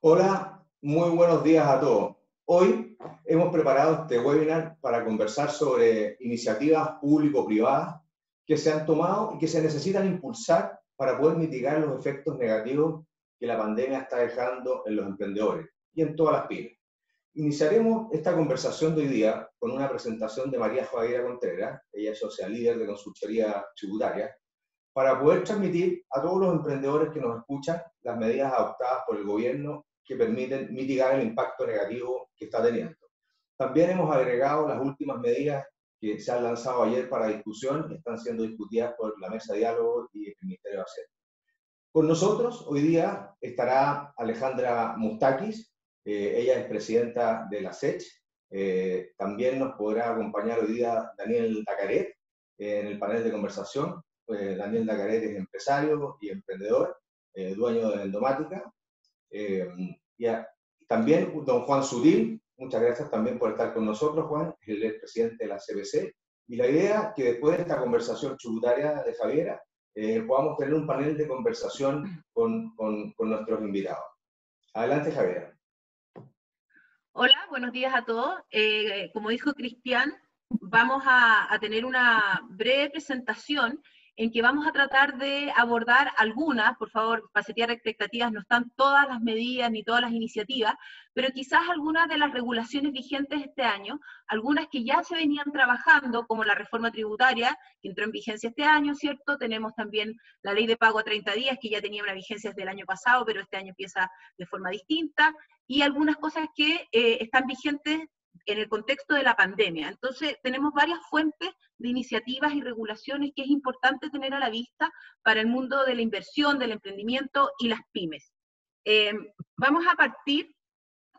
Hola, muy buenos días a todos. Hoy hemos preparado este webinar para conversar sobre iniciativas público-privadas que se han tomado y que se necesitan impulsar para poder mitigar los efectos negativos que la pandemia está dejando en los emprendedores y en todas las pymes. Iniciaremos esta conversación de hoy día con una presentación de María Javiera Contreras, ella es socia líder de consultoría tributaria, para poder transmitir a todos los emprendedores que nos escuchan las medidas adoptadas por el gobierno que permiten mitigar el impacto negativo que está teniendo. También hemos agregado las últimas medidas que se han lanzado ayer para discusión y están siendo discutidas por la Mesa de Diálogo y el Ministerio de Hacienda. Con nosotros hoy día estará Alejandra Mustakis, ella es presidenta de la SECH. También nos podrá acompañar hoy día Daniel Dacaret en el panel de conversación. Daniel Dacaret es empresario y emprendedor, dueño de Vendomática. Y también don Juan Sutil, muchas gracias también por estar con nosotros, Juan, él es presidente de la CBC. Y la idea es que después de esta conversación tributaria de Javiera, podamos tener un panel de conversación con nuestros invitados. Adelante, Javiera. Hola, buenos días a todos. Como dijo Cristian, vamos a tener una breve presentación en que vamos a tratar de abordar algunas, por favor, para setear expectativas, no están todas las medidas ni todas las iniciativas, pero quizás algunas de las regulaciones vigentes este año, algunas que ya se venían trabajando, como la reforma tributaria, que entró en vigencia este año, ¿cierto? Tenemos también la ley de pago a 30 días, que ya tenía una vigencia desde el año pasado, pero este año empieza de forma distinta, y algunas cosas que están vigentes en el contexto de la pandemia. Entonces, tenemos varias fuentes de iniciativas y regulaciones que es importante tener a la vista para el mundo de la inversión, del emprendimiento y las pymes. Vamos a partir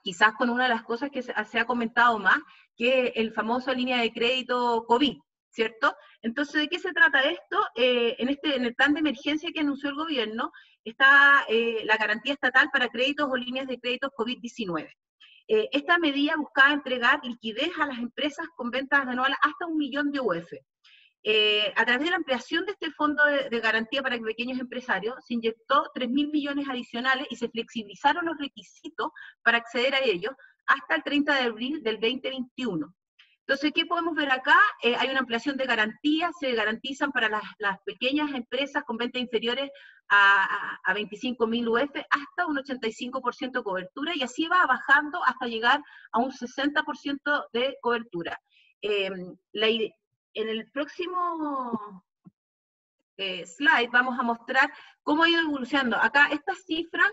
quizás con una de las cosas que se ha comentado más, que el famoso línea de crédito COVID, ¿cierto? Entonces, ¿de qué se trata esto? En el plan de emergencia que anunció el gobierno está la garantía estatal para créditos o líneas de créditos COVID-19. Esta medida buscaba entregar liquidez a las empresas con ventas anuales hasta 1 millón de UF. A través de la ampliación de este fondo de garantía para pequeños empresarios, se inyectó 3.000 millones adicionales y se flexibilizaron los requisitos para acceder a ellos hasta el 30 de abril del 2021. Entonces, ¿qué podemos ver acá? Hay una ampliación de garantías, se garantizan para las pequeñas empresas con ventas inferiores a 25.000 UF hasta un 85% de cobertura, y así va bajando hasta llegar a un 60% de cobertura. En el próximo slide vamos a mostrar cómo ha ido evolucionando. Acá estas cifras,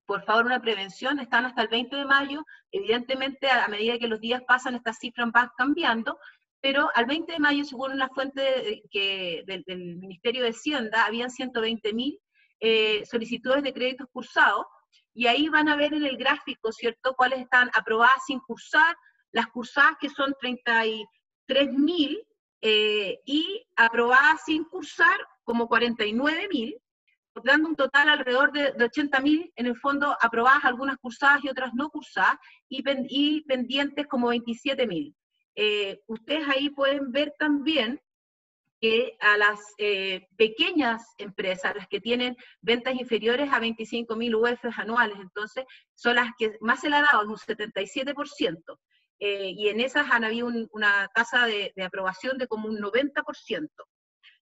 por favor, una prevención, están hasta el 20 de mayo. Evidentemente, a medida que los días pasan, estas cifras van cambiando, pero al 20 de mayo, según una fuente del Ministerio de Hacienda, habían 120.000 solicitudes de créditos cursados, y ahí van a ver en el gráfico, ¿cierto?, cuáles están aprobadas sin cursar, las cursadas que son 33.000, y aprobadas sin cursar como 49.000, dando un total alrededor de 80.000, en el fondo aprobadas, algunas cursadas y otras no cursadas, y pendientes como 27.000. Ustedes ahí pueden ver también que a las pequeñas empresas, las que tienen ventas inferiores a 25.000 UF anuales, entonces son las que más se le ha dado, un 77%. Y en esas han habido una tasa de aprobación de como un 90%.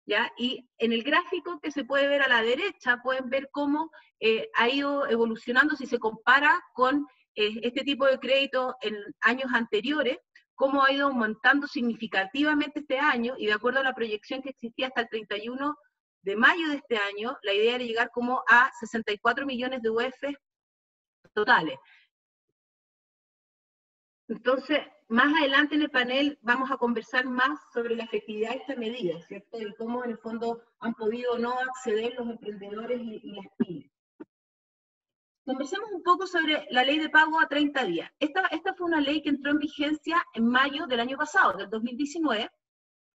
¿Ya? Y en el gráfico que se puede ver a la derecha, pueden ver cómo ha ido evolucionando si se compara con este tipo de crédito en años anteriores, cómo ha ido aumentando significativamente este año, y de acuerdo a la proyección que existía hasta el 31 de mayo de este año, la idea era llegar como a 64 millones de UF totales. Entonces, más adelante en el panel vamos a conversar más sobre la efectividad de esta medida, ¿cierto? Y cómo en el fondo han podido o no acceder los emprendedores y las pymes. Conversemos un poco sobre la ley de pago a 30 días. Esta fue una ley que entró en vigencia en mayo del año pasado, del 2019,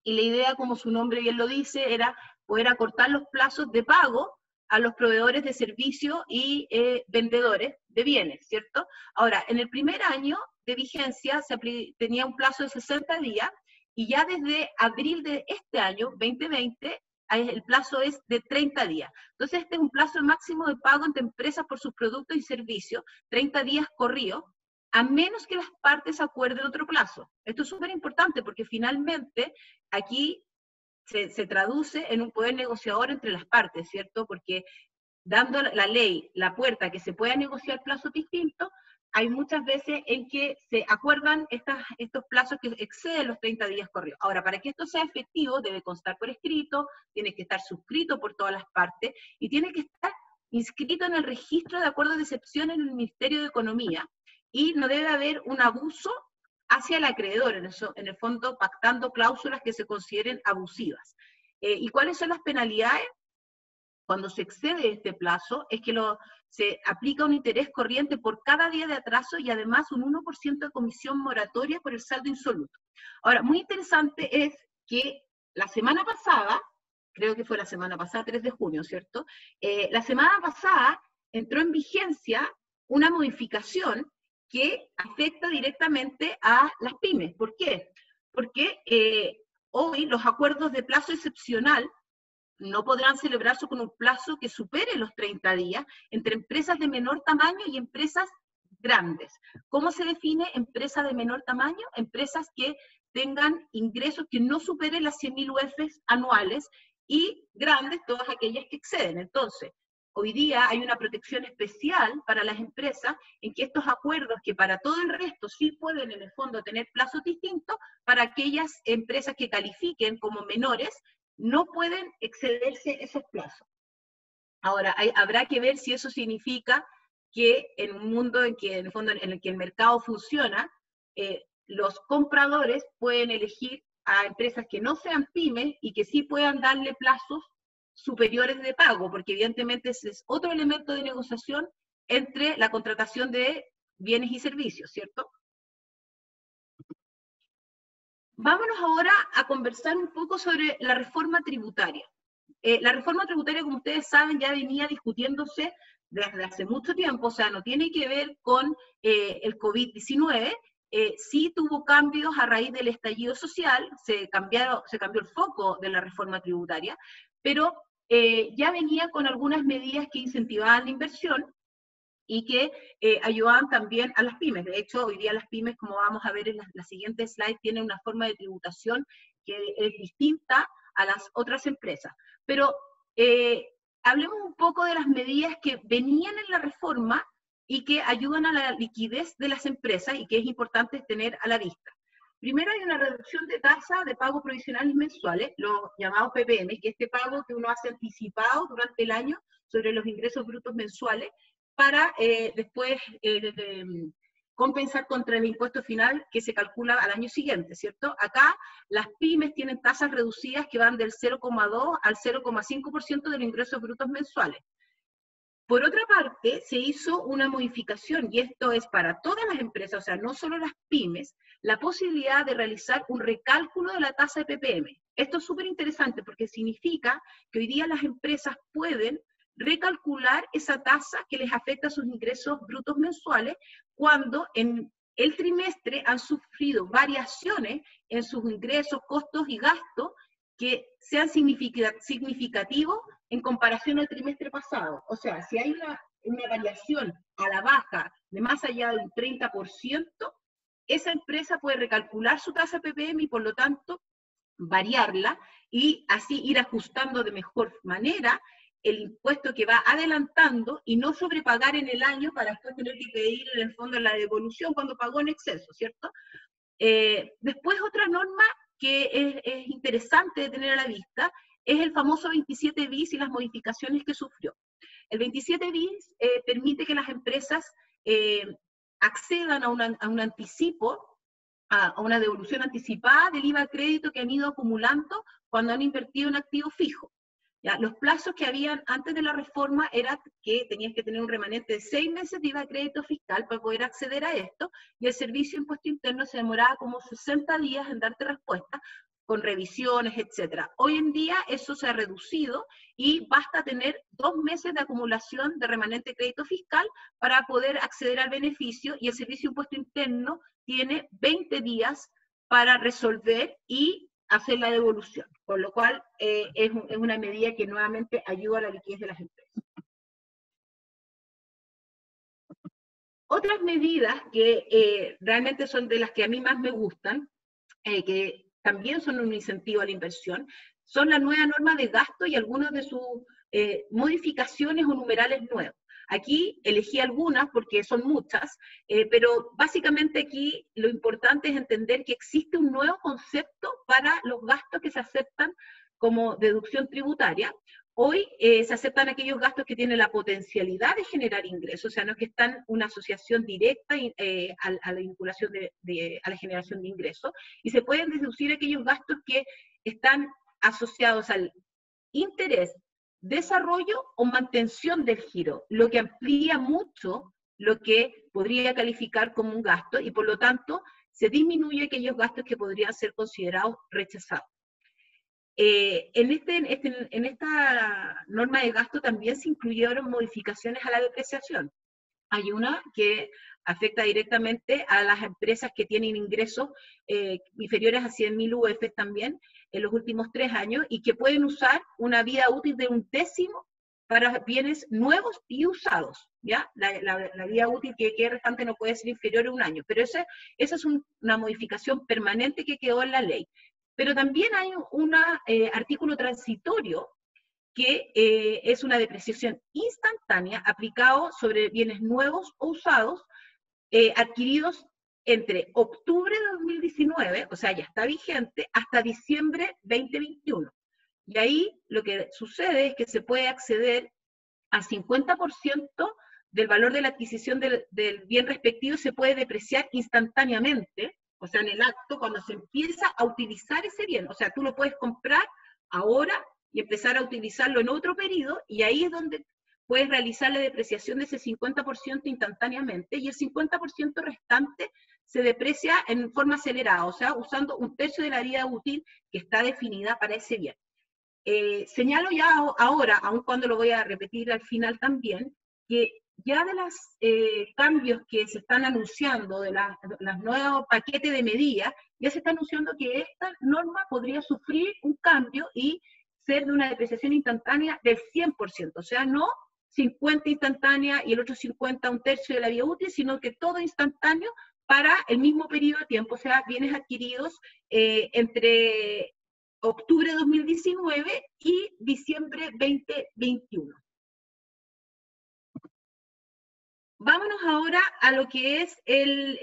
y la idea, como su nombre bien lo dice, era poder acortar los plazos de pago a los proveedores de servicios y vendedores de bienes, ¿cierto? Ahora, en el primer año de vigencia tenía un plazo de 60 días, y ya desde abril de este año, 2020, el plazo es de 30 días. Entonces, este es un plazo máximo de pago entre empresas por sus productos y servicios, 30 días corridos, a menos que las partes acuerden otro plazo. Esto es súper importante porque finalmente aquí se traduce en un poder negociador entre las partes, ¿cierto? Porque dando la ley la puerta a que se pueda negociar plazos distintos, hay muchas veces en que se acuerdan estos plazos que exceden los 30 días corridos. Ahora, para que esto sea efectivo, debe constar por escrito, tiene que estar suscrito por todas las partes y tiene que estar inscrito en el registro de acuerdos de excepción en el Ministerio de Economía, y no debe haber un abuso hacia el acreedor, en el fondo pactando cláusulas que se consideren abusivas. ¿Y cuáles son las penalidades? Cuando se excede este plazo, es que se aplica un interés corriente por cada día de atraso y además un 1% de comisión moratoria por el saldo insoluto. Ahora, muy interesante es que la semana pasada, creo que fue la semana pasada, 3 de junio, ¿cierto? La semana pasada entró en vigencia una modificación que afecta directamente a las pymes. ¿Por qué? Porque hoy los acuerdos de plazo excepcional no podrán celebrarse con un plazo que supere los 30 días entre empresas de menor tamaño y empresas grandes. ¿Cómo se define empresa de menor tamaño? Empresas que tengan ingresos que no superen las 100.000 UFs anuales, y grandes, todas aquellas que exceden. Entonces, hoy día hay una protección especial para las empresas en que estos acuerdos, que para todo el resto sí pueden en el fondo tener plazos distintos, para aquellas empresas que califiquen como menores, no pueden excederse esos plazos. Ahora, habrá que ver si eso significa que en un mundo en que, en el fondo, en el que el mercado funciona, los compradores pueden elegir a empresas que no sean pymes y que sí puedan darle plazos superiores de pago, porque evidentemente ese es otro elemento de negociación entre la contratación de bienes y servicios, ¿cierto? Vámonos ahora a conversar un poco sobre la reforma tributaria. La reforma tributaria, como ustedes saben, ya venía discutiéndose desde hace mucho tiempo, o sea, no tiene que ver con el COVID-19, sí tuvo cambios a raíz del estallido social, se cambió el foco de la reforma tributaria, pero ya venía con algunas medidas que incentivaban la inversión y que ayudaban también a las pymes. De hecho, hoy día las pymes, como vamos a ver en la siguiente slide, tienen una forma de tributación que es distinta a las otras empresas. Pero hablemos un poco de las medidas que venían en la reforma y que ayudan a la liquidez de las empresas y que es importante tener a la vista. Primero, hay una reducción de tasa de pagos provisionales mensuales, los llamados PPM, que es este pago que uno hace anticipado durante el año sobre los ingresos brutos mensuales, para después compensar contra el impuesto final que se calcula al año siguiente, ¿cierto? Acá las pymes tienen tasas reducidas que van del 0,2 al 0,5% de los ingresos brutos mensuales. Por otra parte, se hizo una modificación, y esto es para todas las empresas, o sea, no solo las pymes, la posibilidad de realizar un recálculo de la tasa de PPM. Esto es súper interesante porque significa que hoy día las empresas pueden recalcular esa tasa que les afecta a sus ingresos brutos mensuales cuando en el trimestre han sufrido variaciones en sus ingresos, costos y gastos que sean significativos en comparación al trimestre pasado. O sea, si hay una variación a la baja de más allá del 30%, esa empresa puede recalcular su tasa PPM y por lo tanto variarla y así ir ajustando de mejor manera el impuesto que va adelantando y no sobrepagar en el año para después tener que pedir en el fondo la devolución cuando pagó en exceso, ¿cierto? Después otra norma que es interesante de tener a la vista es el famoso 27 bis y las modificaciones que sufrió. El 27 bis permite que las empresas accedan a un anticipo, a una devolución anticipada del IVA crédito que han ido acumulando cuando han invertido en activo fijo. ¿Ya? Los plazos que habían antes de la reforma era que tenías que tener un remanente de 6 meses de IVA crédito fiscal para poder acceder a esto, y el Servicio de Impuesto Interno se demoraba como 60 días en darte respuesta, con revisiones, etc. Hoy en día eso se ha reducido y basta tener 2 meses de acumulación de remanente de crédito fiscal para poder acceder al beneficio, y el Servicio de Impuesto Interno tiene 20 días para resolver y hacer la devolución, con lo cual es una medida que nuevamente ayuda a la liquidez de las empresas. Otras medidas que realmente son de las que a mí más me gustan, que también son un incentivo a la inversión, son la nueva norma de gasto y algunas de sus modificaciones o numerales nuevos. Aquí elegí algunas porque son muchas, pero básicamente aquí lo importante es entender que existe un nuevo concepto para los gastos que se aceptan como deducción tributaria. Hoy se aceptan aquellos gastos que tienen la potencialidad de generar ingresos, o sea, no es que están una asociación directa a la vinculación a la generación de ingresos, y se pueden deducir aquellos gastos que están asociados al interés, desarrollo o mantención del giro, lo que amplía mucho lo que podría calificar como un gasto y por lo tanto se disminuye aquellos gastos que podrían ser considerados rechazados. En esta norma de gasto también se incluyeron modificaciones a la depreciación. Hay una que afecta directamente a las empresas que tienen ingresos inferiores a 100.000 UF también en los últimos 3 años y que pueden usar una vida útil de 1/10 para bienes nuevos y usados, ¿ya? La vida útil que quede restante no puede ser inferior a 1 año, pero esa es una modificación permanente que quedó en la ley. Pero también hay un artículo transitorio que es una depreciación instantánea aplicado sobre bienes nuevos o usados adquiridos entre octubre de 2019, o sea, ya está vigente, hasta diciembre 2021. Y ahí lo que sucede es que se puede acceder al 50% del valor de la adquisición del bien respectivo, se puede depreciar instantáneamente, o sea, en el acto, cuando se empieza a utilizar ese bien. O sea, tú lo puedes comprar ahora y empezar a utilizarlo en otro periodo, y ahí es donde puedes realizar la depreciación de ese 50% instantáneamente, y el 50% restante se deprecia en forma acelerada, o sea, usando 1/3 de la vida útil que está definida para ese bien. Señalo ya ahora, aun cuando lo voy a repetir al final también, que ya de los cambios que se están anunciando, de los nuevos paquetes de medidas, ya se está anunciando que esta norma podría sufrir un cambio y ser de una depreciación instantánea del 100%, o sea, no 50 instantánea y el otro 50, 1/3 de la vida útil, sino que todo instantáneo para el mismo periodo de tiempo, o sea, bienes adquiridos entre octubre de 2019 y diciembre 2021. Vámonos ahora a lo que es el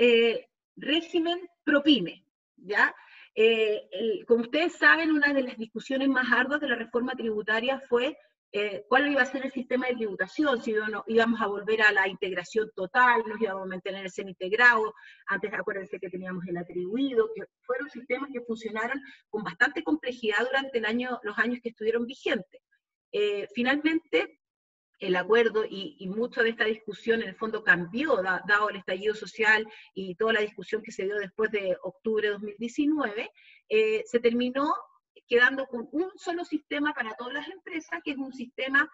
régimen ProPyme, ¿ya? Como ustedes saben, una de las discusiones más arduas de la reforma tributaria fue cuál iba a ser el sistema de tributación, si íbamos a volver a la integración total, nos íbamos a mantener el semi-integrado, antes acuérdense que teníamos el atribuido, que fueron sistemas que funcionaron con bastante complejidad durante los años que estuvieron vigentes. Finalmente, el acuerdo y mucho de esta discusión en el fondo cambió, dado el estallido social y toda la discusión que se dio después de octubre de 2019, se terminó quedando con un solo sistema para todas las empresas, que es un sistema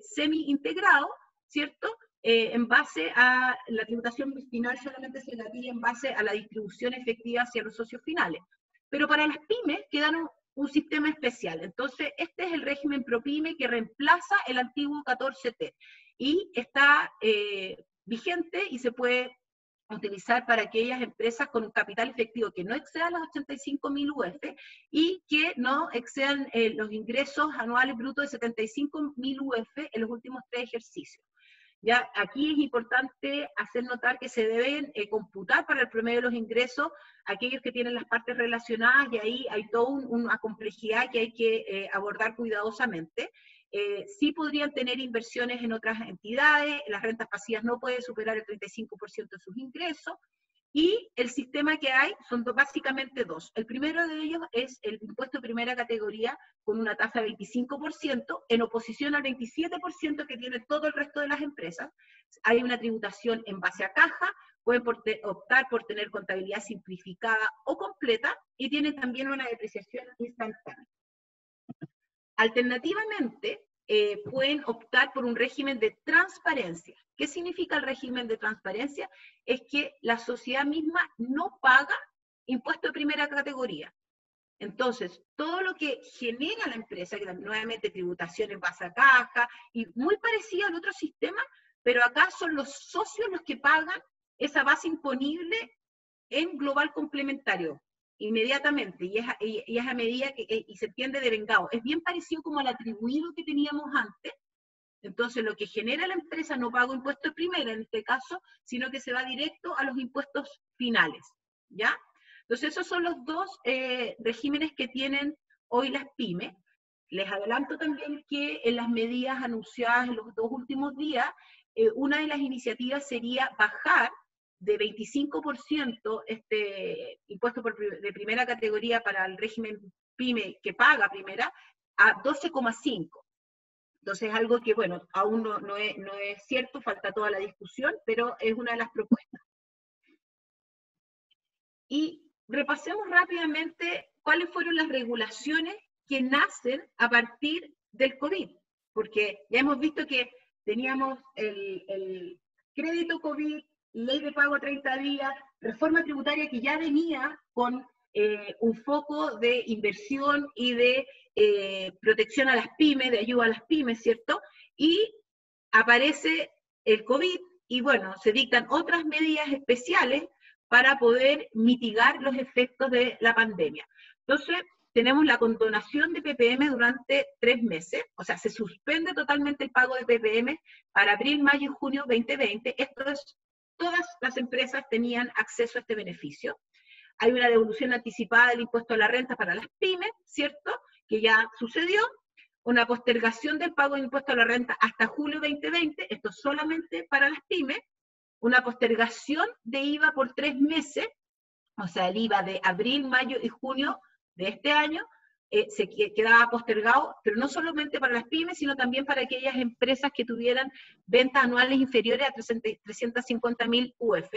semi-integrado, ¿cierto? En base a la tributación final solamente se gatilla en base a la distribución efectiva hacia los socios finales. Pero para las pymes quedaron un sistema especial. Entonces, este es el régimen ProPyme que reemplaza el antiguo 14T y está vigente y se puede utilizar para aquellas empresas con un capital efectivo que no exceda los 85.000 UF y que no excedan los ingresos anuales brutos de 75.000 UF en los últimos 3 ejercicios. Ya, aquí es importante hacer notar que se deben computar para el promedio de los ingresos aquellos que tienen las partes relacionadas, y ahí hay toda una complejidad que hay que abordar cuidadosamente. Sí podrían tener inversiones en otras entidades, las rentas pasivas no pueden superar el 35% de sus ingresos, y el sistema que hay son básicamente dos. El primero de ellos es el impuesto de primera categoría con una tasa de 25%, en oposición al 27% que tiene todo el resto de las empresas. Hay una tributación en base a caja, pueden optar por tener contabilidad simplificada o completa, y tienen también una depreciación instantánea. Alternativamente, pueden optar por un régimen de transparencia. ¿Qué significa el régimen de transparencia? Es que la sociedad misma no paga impuesto de primera categoría. Entonces, todo lo que genera la empresa, que nuevamente tributación en base a caja, y muy parecido al otro sistema, pero acá son los socios los que pagan esa base imponible en global complementario, inmediatamente, y es a medida que y se entiende de vengado. Es bien parecido como al atribuido que teníamos antes. Entonces, lo que genera la empresa no paga impuesto de primera, en este caso, sino que se va directo a los impuestos finales, ¿ya? Entonces, esos son los dos regímenes que tienen hoy las pymes. Les adelanto también que en las medidas anunciadas en los 2 últimos días, una de las iniciativas sería bajar de 25% este impuesto de primera categoría para el régimen pyme que paga primera a 12,5%. Entonces, algo que, bueno, aún no es cierto, falta toda la discusión, pero es una de las propuestas. Y repasemos rápidamente cuáles fueron las regulaciones que nacen a partir del COVID, porque ya hemos visto que teníamos el crédito COVID, ley de pago a 30 días, reforma tributaria que ya venía con un foco de inversión y de protección a las pymes, de ayuda a las pymes, ¿cierto? Y aparece el COVID y bueno, se dictan otras medidas especiales para poder mitigar los efectos de la pandemia. Entonces, tenemos la condonación de PPM durante 3 meses, o sea, se suspende totalmente el pago de PPM para abril, mayo y junio 2020. Esto es, todas las empresas tenían acceso a este beneficio. Hay una devolución anticipada del impuesto a la renta para las pymes, ¿cierto? Que ya sucedió. Una postergación del pago de impuesto a la renta hasta julio 2020, esto solamente para las pymes. Una postergación de IVA por 3 meses, o sea, el IVA de abril, mayo y junio de este año, se quedaba postergado, pero no solamente para las pymes, sino también para aquellas empresas que tuvieran ventas anuales inferiores a 350.000 UF.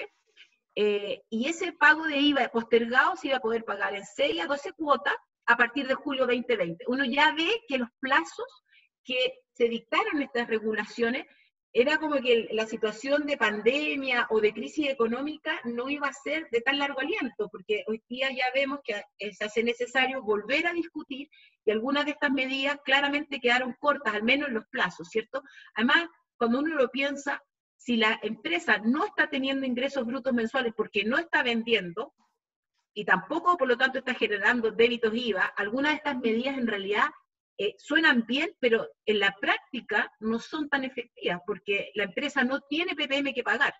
Y ese pago de IVA postergado se iba a poder pagar en 6 a 12 cuotas a partir de julio 2020. Uno ya ve que los plazos que se dictaron estas regulaciones era como que la situación de pandemia o de crisis económica no iba a ser de tan largo aliento, porque hoy día ya vemos que se hace necesario volver a discutir y algunas de estas medidas claramente quedaron cortas, al menos en los plazos, ¿cierto? Además, cuando uno lo piensa, si la empresa no está teniendo ingresos brutos mensuales porque no está vendiendo y tampoco, por lo tanto, está generando débitos IVA, algunas de estas medidas en realidad suenan bien, pero en la práctica no son tan efectivas porque la empresa no tiene PPM que pagar.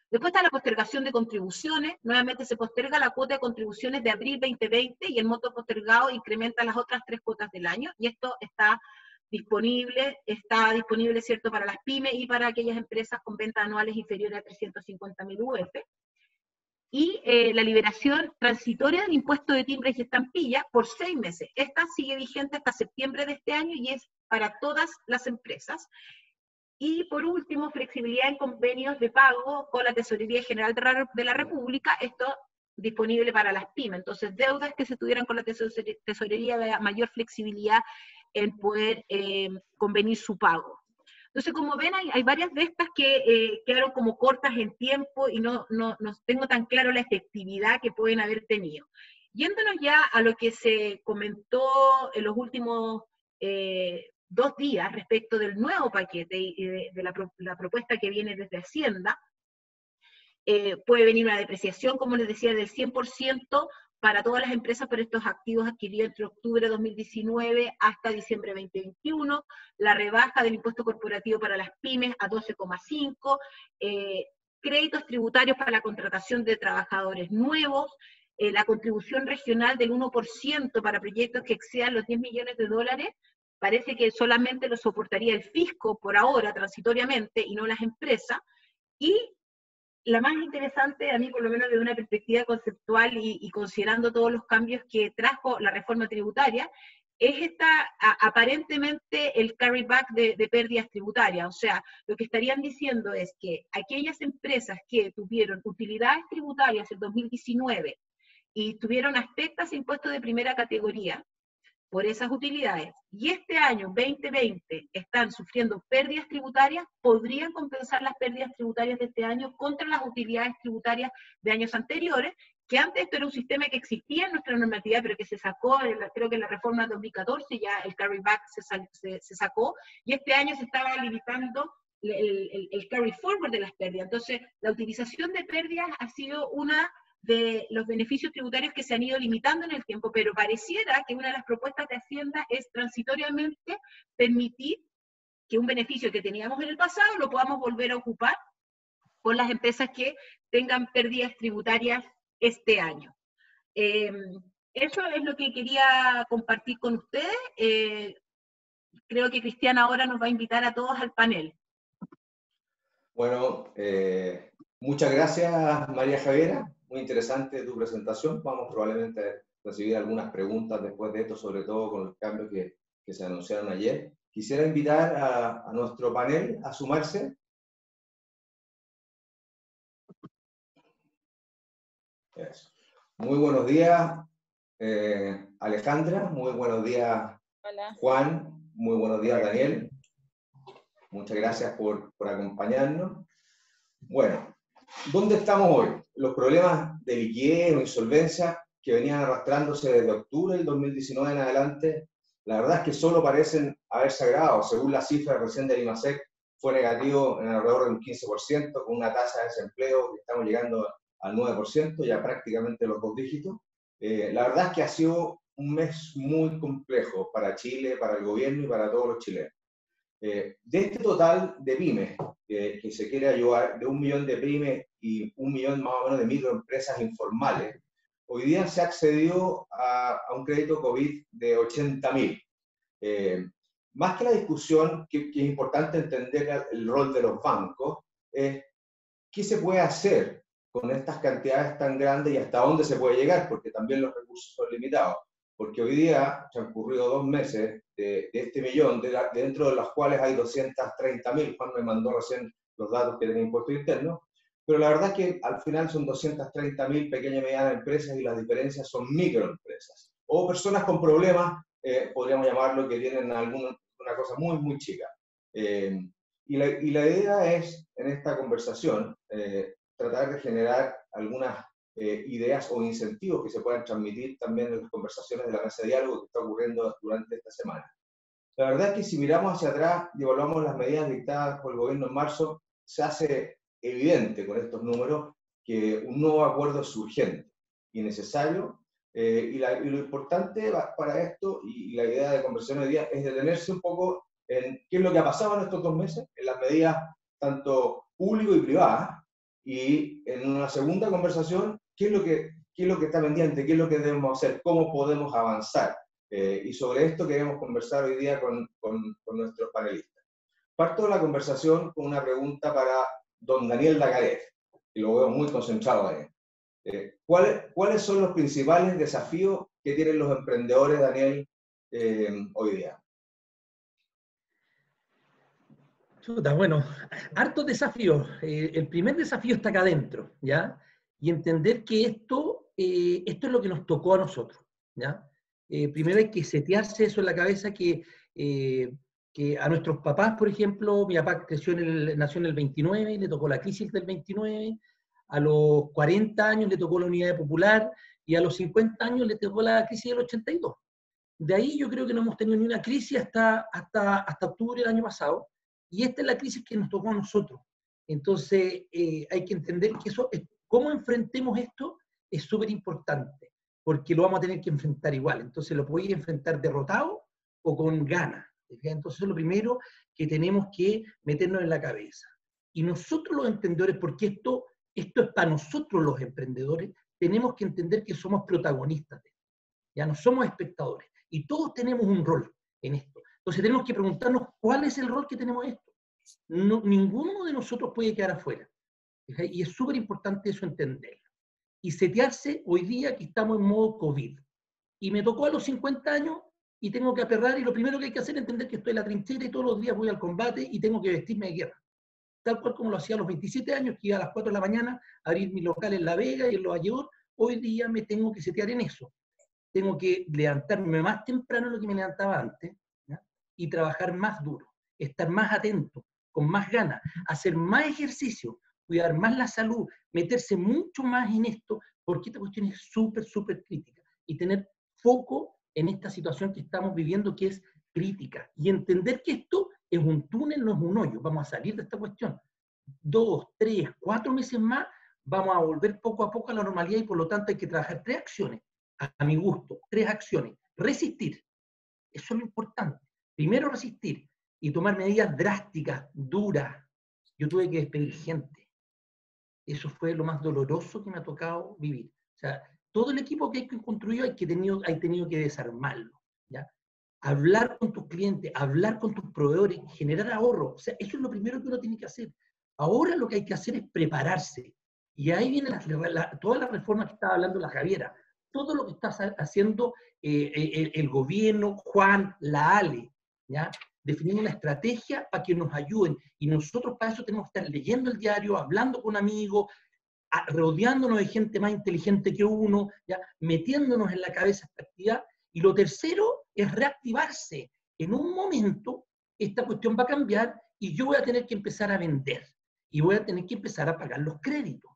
Después está la postergación de contribuciones. Nuevamente se posterga la cuota de contribuciones de abril 2020 y el monto postergado incrementa las otras 3 cuotas del año. Y esto está disponible, ¿cierto?, para las pymes y para aquellas empresas con ventas anuales inferiores a 350.000 UF. Y la liberación transitoria del impuesto de timbres y estampillas por 6 meses. Esta sigue vigente hasta septiembre de este año y es para todas las empresas. Y por último, flexibilidad en convenios de pago con la Tesorería General de la República, esto disponible para las pymes. Entonces, deudas que se tuvieran con la Tesorería, mayor flexibilidad en poder convenir su pago. Entonces, como ven, hay varias de estas que quedaron como cortas en tiempo y no tengo tan claro la efectividad que pueden haber tenido. Yéndonos ya a lo que se comentó en los últimos 2 días respecto del nuevo paquete y de la propuesta que viene desde Hacienda, puede venir una depreciación, como les decía, del 100% para todas las empresas por estos activos adquiridos entre octubre de 2019 hasta diciembre de 2021, la rebaja del impuesto corporativo para las pymes a 12,5%, créditos tributarios para la contratación de trabajadores nuevos, la contribución regional del 1% para proyectos que excedan los 10 millones de dólares, parece que solamente lo soportaría el fisco por ahora, transitoriamente, y no las empresas, y la más interesante, a mí por lo menos desde una perspectiva conceptual y considerando todos los cambios que trajo la reforma tributaria, es aparentemente el carryback de pérdidas tributarias. O sea, lo que estarían diciendo es que aquellas empresas que tuvieron utilidades tributarias en 2019 y tuvieron aspectos impuestos de primera categoría por esas utilidades, y este año 2020 están sufriendo pérdidas tributarias, podrían compensar las pérdidas tributarias de este año contra las utilidades tributarias de años anteriores, que antes esto era un sistema que existía en nuestra normatividad, pero que se sacó, creo que en la reforma 2014 ya el carryback se sacó, y este año se estaba limitando el carry forward de las pérdidas. Entonces, la utilización de pérdidas ha sido una de los beneficios tributarios que se han ido limitando en el tiempo, pero pareciera que una de las propuestas de Hacienda es transitoriamente permitir que un beneficio que teníamos en el pasado lo podamos volver a ocupar con las empresas que tengan pérdidas tributarias este año. Eso es lo que quería compartir con ustedes. Creo que Cristian ahora nos va a invitar a todos al panel. Bueno, muchas gracias, María Javiera. Muy interesante tu presentación. Vamos probablemente a recibir algunas preguntas después de esto, sobre todo con los cambios que se anunciaron ayer. Quisiera invitar a nuestro panel a sumarse. Eso. Muy buenos días, Alejandra. Muy buenos días, Hola. Juan. Muy buenos días, Daniel. Muchas gracias por acompañarnos. Bueno, ¿dónde estamos hoy? Los problemas de liquidez o insolvencia que venían arrastrándose desde octubre del 2019 en adelante, la verdad es que solo parecen haberse agravado. Según las cifras recién del IMASEC, fue negativo en alrededor de un 15%, con una tasa de desempleo que estamos llegando al 9%, ya prácticamente los 2 dígitos. La verdad es que ha sido un mes muy complejo para Chile, para el gobierno y para todos los chilenos. De este total de pymes que se quiere ayudar, de 1 millón de pymes y 1 millón más o menos de microempresas informales, hoy día se accedió a un crédito COVID de 80.000. Más que la discusión, que es importante entender el rol de los bancos, es qué se puede hacer con estas cantidades tan grandes y hasta dónde se puede llegar, porque también los recursos son limitados. Porque hoy día se han ocurrido 2 meses de este millón, dentro de los cuales hay 230.000. Juan me mandó recién los datos que tiene impuesto interno, pero la verdad es que al final son 230.000 pequeñas y medianas empresas y las diferencias son microempresas o personas con problemas, podríamos llamarlo, que tienen una cosa muy, muy chica. Y la idea es, en esta conversación, tratar de generar algunas ideas o incentivos que se puedan transmitir también en las conversaciones de la mesa de diálogo que está ocurriendo durante esta semana. La verdad es que si miramos hacia atrás y evaluamos las medidas dictadas por el gobierno en marzo, se hace evidente con estos números que un nuevo acuerdo es urgente y necesario, y lo importante para esto, y la idea de conversación hoy día, es detenerse un poco en qué es lo que ha pasado en estos 2 meses, en las medidas tanto público y privadas, y en una segunda conversación, ¿qué es lo que está pendiente? ¿Qué es lo que debemos hacer? ¿Cómo podemos avanzar? Y sobre esto queremos conversar hoy día con nuestros panelistas. Parto de la conversación con una pregunta para don Daniel Dagaret, y lo veo muy concentrado ahí. ¿Cuáles son los principales desafíos que tienen los emprendedores, Daniel, hoy día? Chuta, bueno, hartos desafíos. El primer desafío está acá adentro, ¿ya? Y entender que esto es lo que nos tocó a nosotros, ¿ya? Primero hay que setearse eso en la cabeza, que a nuestros papás, por ejemplo, mi papá nació en el 29, le tocó la crisis del 29, a los 40 años le tocó la Unidad Popular, y a los 50 años le tocó la crisis del 82. De ahí yo creo que no hemos tenido ni una crisis hasta octubre del año pasado, y esta es la crisis que nos tocó a nosotros. Entonces, hay que entender que cómo enfrentemos esto es súper importante, porque lo vamos a tener que enfrentar igual. Entonces, lo podéis enfrentar derrotado o con ganas. Entonces, eso es lo primero que tenemos que meternos en la cabeza. Y nosotros los emprendedores, porque esto es para nosotros los emprendedores, tenemos que entender que somos protagonistas. Ya no somos espectadores. Y todos tenemos un rol en esto. Entonces tenemos que preguntarnos cuál es el rol que tenemos en esto. Ninguno de nosotros puede quedar afuera. Y es súper importante eso entenderlo. Y setearse hoy día que estamos en modo COVID. Y me tocó a los 50 años y tengo que aperrar, y lo primero que hay que hacer es entender que estoy en la trinchera y todos los días voy al combate y tengo que vestirme de guerra. Tal cual como lo hacía a los 27 años, que iba a las 4 de la mañana a abrir mi local en La Vega y en Los Valledor. Hoy día me tengo que setear en eso. Tengo que levantarme más temprano de lo que me levantaba antes, ¿ya? Y trabajar más duro, estar más atento, con más ganas, hacer más ejercicio, cuidar más la salud, meterse mucho más en esto, porque esta cuestión es súper, súper crítica. Y tener foco en esta situación que estamos viviendo, que es crítica. Y entender que esto es un túnel, no es un hoyo. Vamos a salir de esta cuestión. 2, 3, 4 meses más, vamos a volver poco a poco a la normalidad y por lo tanto hay que trabajar 3 acciones, a mi gusto, 3 acciones. Resistir, eso es lo importante. Primero resistir y tomar medidas drásticas, duras. Yo tuve que despedir gente. Eso fue lo más doloroso que me ha tocado vivir. O sea, todo el equipo que hay construido hay tenido que desarmarlo, ¿ya? Hablar con tus clientes, hablar con tus proveedores, generar ahorro. O sea, eso es lo primero que uno tiene que hacer. Ahora lo que hay que hacer es prepararse. Y ahí viene toda la reforma que estaba hablando la Javiera. Todo lo que está haciendo el gobierno, Juan, la ALE, ¿ya? Definiendo una estrategia para que nos ayuden. Y nosotros para eso tenemos que estar leyendo el diario, hablando con amigos, rodeándonos de gente más inteligente que uno, ¿ya? Metiéndonos en la cabeza esta actividad. Y lo tercero es reactivarse. En un momento, esta cuestión va a cambiar y yo voy a tener que empezar a vender. Y voy a tener que empezar a pagar los créditos,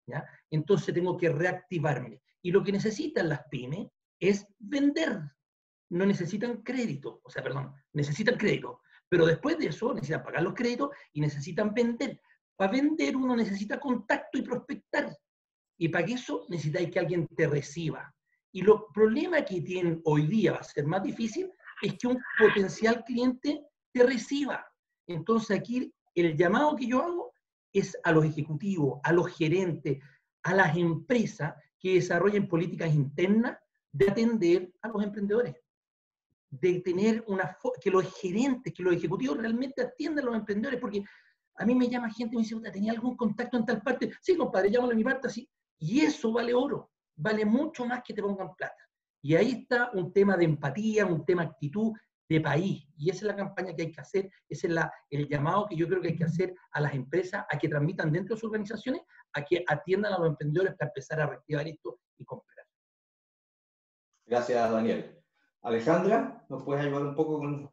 ¿ya? Entonces tengo que reactivarme. Y lo que necesitan las pymes es vender. No necesitan crédito, o sea, perdón, necesitan crédito. Pero después de eso necesitan pagar los créditos y necesitan vender. Para vender uno necesita contacto y prospectar. Y para eso necesitáis que alguien te reciba. Y los problemas que tienen hoy día, va a ser más difícil, es que un potencial cliente te reciba. Entonces aquí el llamado que yo hago es a los ejecutivos, a los gerentes, a las empresas que desarrollen políticas internas de atender a los emprendedores. De tener que los gerentes, que los ejecutivos realmente atiendan a los emprendedores, porque a mí me llama gente y me dice, ¿tenía algún contacto en tal parte? Sí, compadre, llámalo a mi parte, así. Y eso vale oro, vale mucho más que te pongan plata. Y ahí está un tema de empatía, un tema de actitud de país. Y esa es la campaña que hay que hacer, ese es el llamado que yo creo que hay que hacer a las empresas, a que transmitan dentro de sus organizaciones, a que atiendan a los emprendedores para empezar a reactivar esto y comprar. Gracias, Daniel. Alejandra, ¿nos puedes ayudar un poco con...?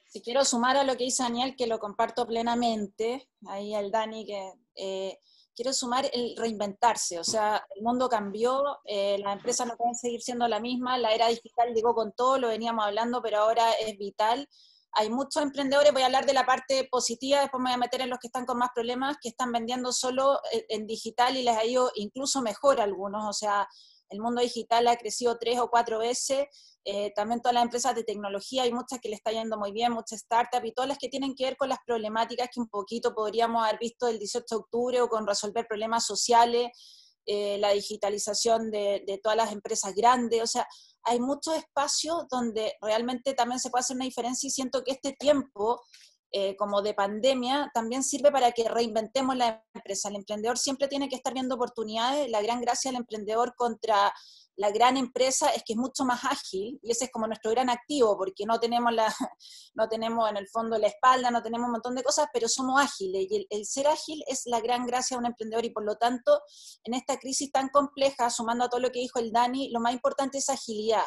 Si quiero sumar a lo que dice Daniel, que lo comparto plenamente, ahí al Dani, que quiero sumar el reinventarse, o sea, el mundo cambió, las empresas no pueden seguir siendo la misma, la era digital llegó con todo, lo veníamos hablando, pero ahora es vital. Hay muchos emprendedores, voy a hablar de la parte positiva, después me voy a meter en los que están con más problemas, que están vendiendo solo en digital y les ha ido incluso mejor a algunos, o sea, el mundo digital ha crecido 3 o 4 veces, también todas las empresas de tecnología, hay muchas que le está yendo muy bien, muchas startups y todas las que tienen que ver con las problemáticas que un poquito podríamos haber visto el 18 de octubre o con resolver problemas sociales, la digitalización de todas las empresas grandes, o sea, hay muchos espacios donde realmente también se puede hacer una diferencia y siento que este tiempo como de pandemia también sirve para que reinventemos la empresa. El emprendedor siempre tiene que estar viendo oportunidades. La gran gracia del emprendedor contra la gran empresa es que es mucho más ágil y ese es como nuestro gran activo porque no tenemos en el fondo la espalda, no tenemos un montón de cosas, pero somos ágiles y el ser ágil es la gran gracia de un emprendedor y por lo tanto en esta crisis tan compleja, sumando a todo lo que dijo el Dani, lo más importante es agilidad.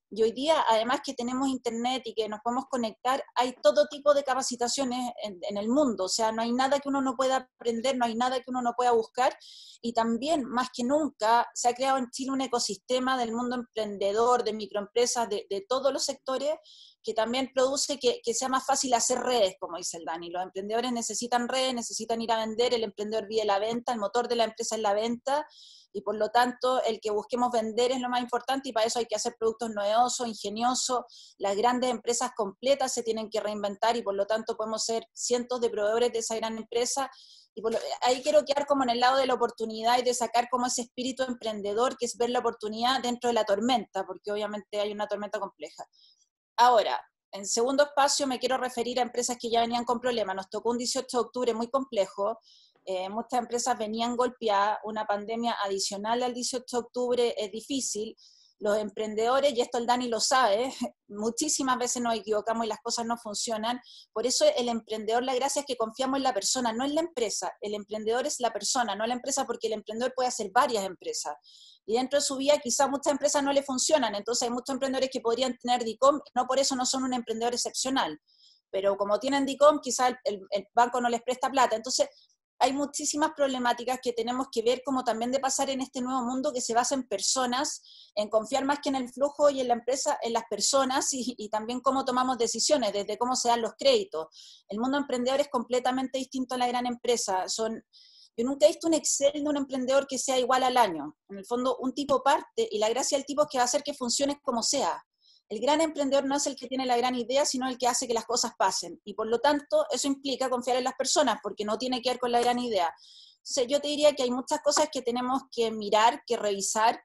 Y hoy día, además que tenemos internet y que nos podemos conectar, hay todo tipo de capacitaciones en el mundo, o sea, no hay nada que uno no pueda aprender, no hay nada que uno no pueda buscar, y también, más que nunca, se ha creado en Chile un ecosistema del mundo emprendedor, de microempresas, de todos los sectores, que también produce que sea más fácil hacer redes, como dice el Dani. Los emprendedores necesitan redes, necesitan ir a vender, el emprendedor vive la venta, el motor de la empresa es la venta, y por lo tanto el que busquemos vender es lo más importante y para eso hay que hacer productos novedosos, ingeniosos. Las grandes empresas completas se tienen que reinventar y por lo tanto podemos ser cientos de proveedores de esa gran empresa. Y ahí quiero quedar como en el lado de la oportunidad y de sacar como ese espíritu emprendedor que es ver la oportunidad dentro de la tormenta, porque obviamente hay una tormenta compleja. Ahora, en segundo espacio me quiero referir a empresas que ya venían con problemas. Nos tocó un 18 de octubre muy complejo. Muchas empresas venían golpeadas, una pandemia adicional al 18 de octubre es difícil. Los emprendedores, y esto el Dani lo sabe, muchísimas veces nos equivocamos y las cosas no funcionan. Por eso el emprendedor, la gracia es que confiamos en la persona, no en la empresa. El emprendedor es la persona, no la empresa, porque el emprendedor puede hacer varias empresas. Y dentro de su vida quizás muchas empresas no le funcionan, entonces hay muchos emprendedores que podrían tener DICOM, no por eso no son un emprendedor excepcional. Pero como tienen DICOM, quizás el banco no les presta plata. Entonces, hay muchísimas problemáticas que tenemos que ver como también de pasar en este nuevo mundo que se basa en personas, en confiar más que en el flujo y en la empresa, en las personas y también cómo tomamos decisiones, desde cómo se dan los créditos. El mundo emprendedor es completamente distinto a la gran empresa. Yo nunca he visto un Excel de un emprendedor que sea igual al año. En el fondo, un tipo parte y la gracia del tipo es que va a hacer que funcione como sea. El gran emprendedor no es el que tiene la gran idea, sino el que hace que las cosas pasen. Y por lo tanto, eso implica confiar en las personas, porque no tiene que ver con la gran idea. Entonces, yo te diría que hay muchas cosas que tenemos que mirar, que revisar.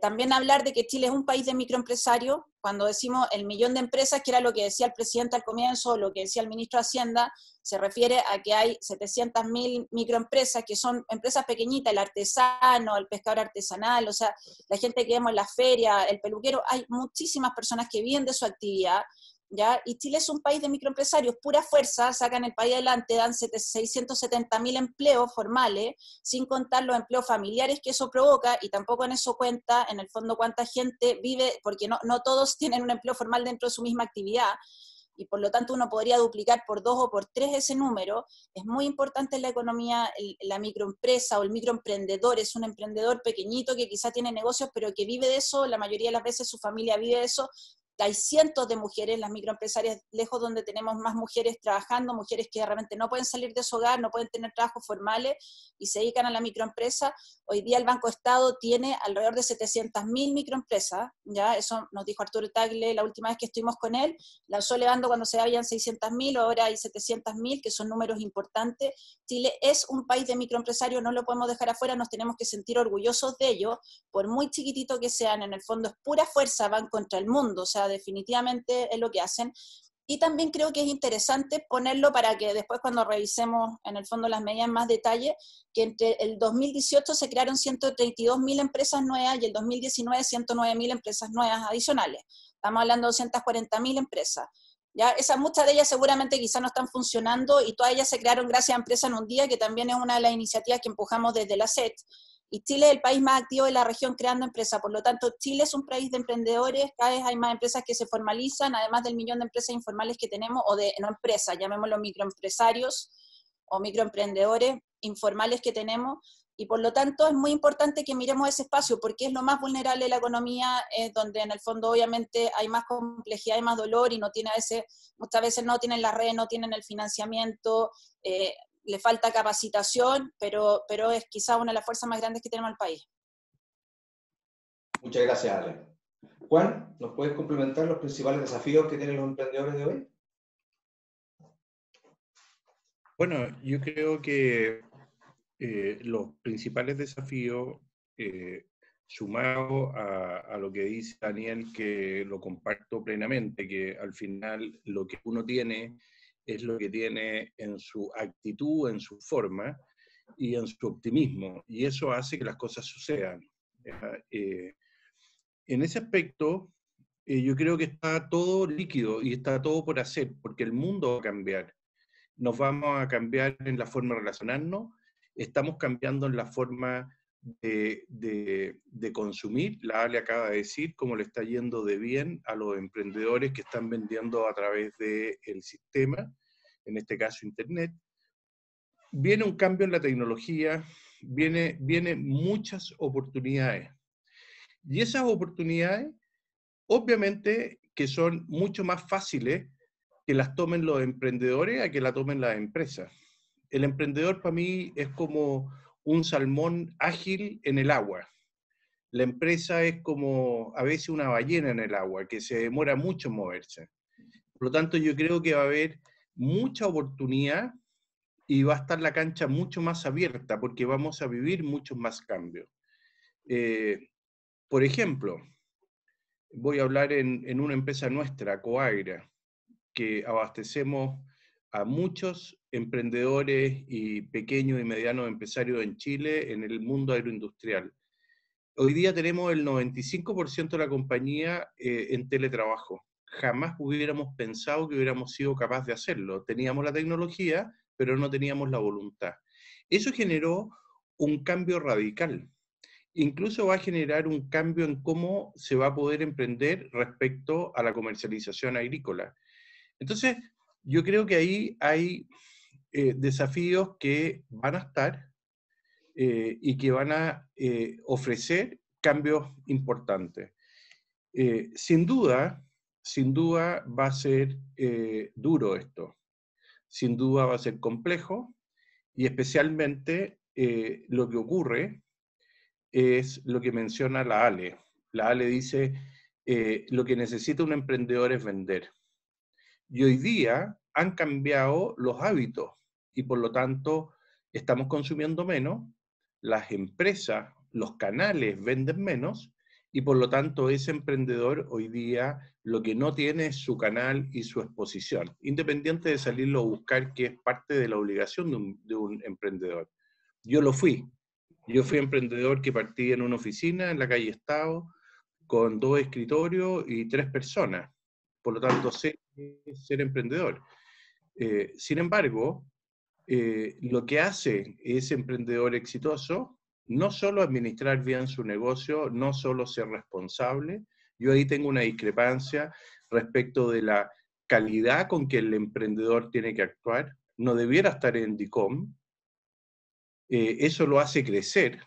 También hablar de que Chile es un país de microempresarios. Cuando decimos el millón de empresas, que era lo que decía el presidente al comienzo, lo que decía el ministro de Hacienda, se refiere a que hay 700.000 microempresas, que son empresas pequeñitas, el artesano, el pescador artesanal, o sea, la gente que vemos en la feria, el peluquero, hay muchísimas personas que viven de su actividad, ¿ya? Y Chile es un país de microempresarios, pura fuerza, sacan el país adelante, dan 670.000 empleos formales, sin contar los empleos familiares que eso provoca, y tampoco en eso cuenta, en el fondo, cuánta gente vive, porque no todos tienen un empleo formal dentro de su misma actividad, y por lo tanto uno podría duplicar por 2 o por 3 ese número. Es muy importante en la economía la microempresa o el microemprendedor, es un emprendedor pequeñito que quizá tiene negocios, pero que vive de eso, la mayoría de las veces su familia vive de eso. Hay cientos de mujeres, las microempresarias, lejos donde tenemos más mujeres trabajando, mujeres que realmente no pueden salir de su hogar, no pueden tener trabajos formales y se dedican a la microempresa. Hoy día el Banco Estado tiene alrededor de 700.000 microempresas, ¿ya? Eso nos dijo Arturo Tagle la última vez que estuvimos con él, lanzó elevando cuando se habían 600.000, ahora hay 700.000, que son números importantes. Chile es un país de microempresarios, no lo podemos dejar afuera, nos tenemos que sentir orgullosos de ello, por muy chiquitito que sean, en el fondo es pura fuerza, van contra el mundo, o sea, definitivamente es lo que hacen. Y también creo que es interesante ponerlo para que después cuando revisemos en el fondo las medidas en más detalle, que entre el 2018 se crearon 132.000 empresas nuevas y el 2019 109.000 empresas nuevas adicionales. Estamos hablando de 240.000 empresas. ¿Ya? Muchas de ellas seguramente quizás no están funcionando y todas ellas se crearon gracias a Empresa en un Día, que también es una de las iniciativas que empujamos desde la SET. Y Chile es el país más activo de la región creando empresas, por lo tanto Chile es un país de emprendedores, cada vez hay más empresas que se formalizan, además del millón de empresas informales que tenemos, o de no empresas, llamémoslo microempresarios o microemprendedores informales que tenemos, y por lo tanto es muy importante que miremos ese espacio, porque es lo más vulnerable de la economía, donde en el fondo obviamente hay más complejidad y más dolor, y no tiene muchas veces no tienen las redes, no tienen el financiamiento, le falta capacitación, pero es quizá una de las fuerzas más grandes que tenemos en el país. Muchas gracias, Ale. Juan, ¿nos puedes complementar los principales desafíos que tienen los emprendedores de hoy? Bueno, yo creo que los principales desafíos, sumado a lo que dice Daniel, que lo comparto plenamente, que al final lo que uno tiene es lo que tiene en su actitud, en su forma y en su optimismo, y eso hace que las cosas sucedan. En ese aspecto, yo creo que está todo líquido y está todo por hacer, porque el mundo va a cambiar. Nos vamos a cambiar en la forma de relacionarnos, estamos cambiando en la forma de consumir. La Ale acaba de decir cómo le está yendo de bien a los emprendedores que están vendiendo a través del sistema, en este caso Internet. Viene un cambio en la tecnología, vienen muchas oportunidades. Y esas oportunidades, obviamente, que son mucho más fáciles que las tomen los emprendedores a que la tomen las empresas. El emprendedor para mí es como un salmón ágil en el agua. La empresa es como a veces una ballena en el agua, que se demora mucho en moverse. Por lo tanto, yo creo que va a haber mucha oportunidad y va a estar la cancha mucho más abierta porque vamos a vivir muchos más cambios. Por ejemplo, voy a hablar en una empresa nuestra, Coagra, que abastecemos a muchos emprendedores y pequeños y medianos empresarios en Chile en el mundo agroindustrial. Hoy día tenemos el 95% de la compañía en teletrabajo. Jamás hubiéramos pensado que hubiéramos sido capaces de hacerlo. Teníamos la tecnología, pero no teníamos la voluntad. Eso generó un cambio radical. Incluso va a generar un cambio en cómo se va a poder emprender respecto a la comercialización agrícola. Entonces, yo creo que ahí hay desafíos que van a estar y que van a ofrecer cambios importantes. Sin duda va a ser duro esto, sin duda va a ser complejo, y especialmente lo que ocurre es lo que menciona la ALE. La ALE dice, lo que necesita un emprendedor es vender. Y hoy día han cambiado los hábitos y por lo tanto estamos consumiendo menos, las empresas, los canales venden menos y por lo tanto ese emprendedor hoy día lo que no tiene es su canal y su exposición, independiente de salirlo a buscar, que es parte de la obligación de un emprendedor. Yo lo fui. Yo fui emprendedor que partí en una oficina en la calle Estado con 2 escritorios y 3 personas. Por lo tanto, sé ser emprendedor. Sin embargo, lo que hace ese emprendedor exitoso, no solo administrar bien su negocio, no solo ser responsable. Yo ahí tengo una discrepancia respecto de la calidad con que el emprendedor tiene que actuar. No debiera estar en DICOM. Eso lo hace crecer.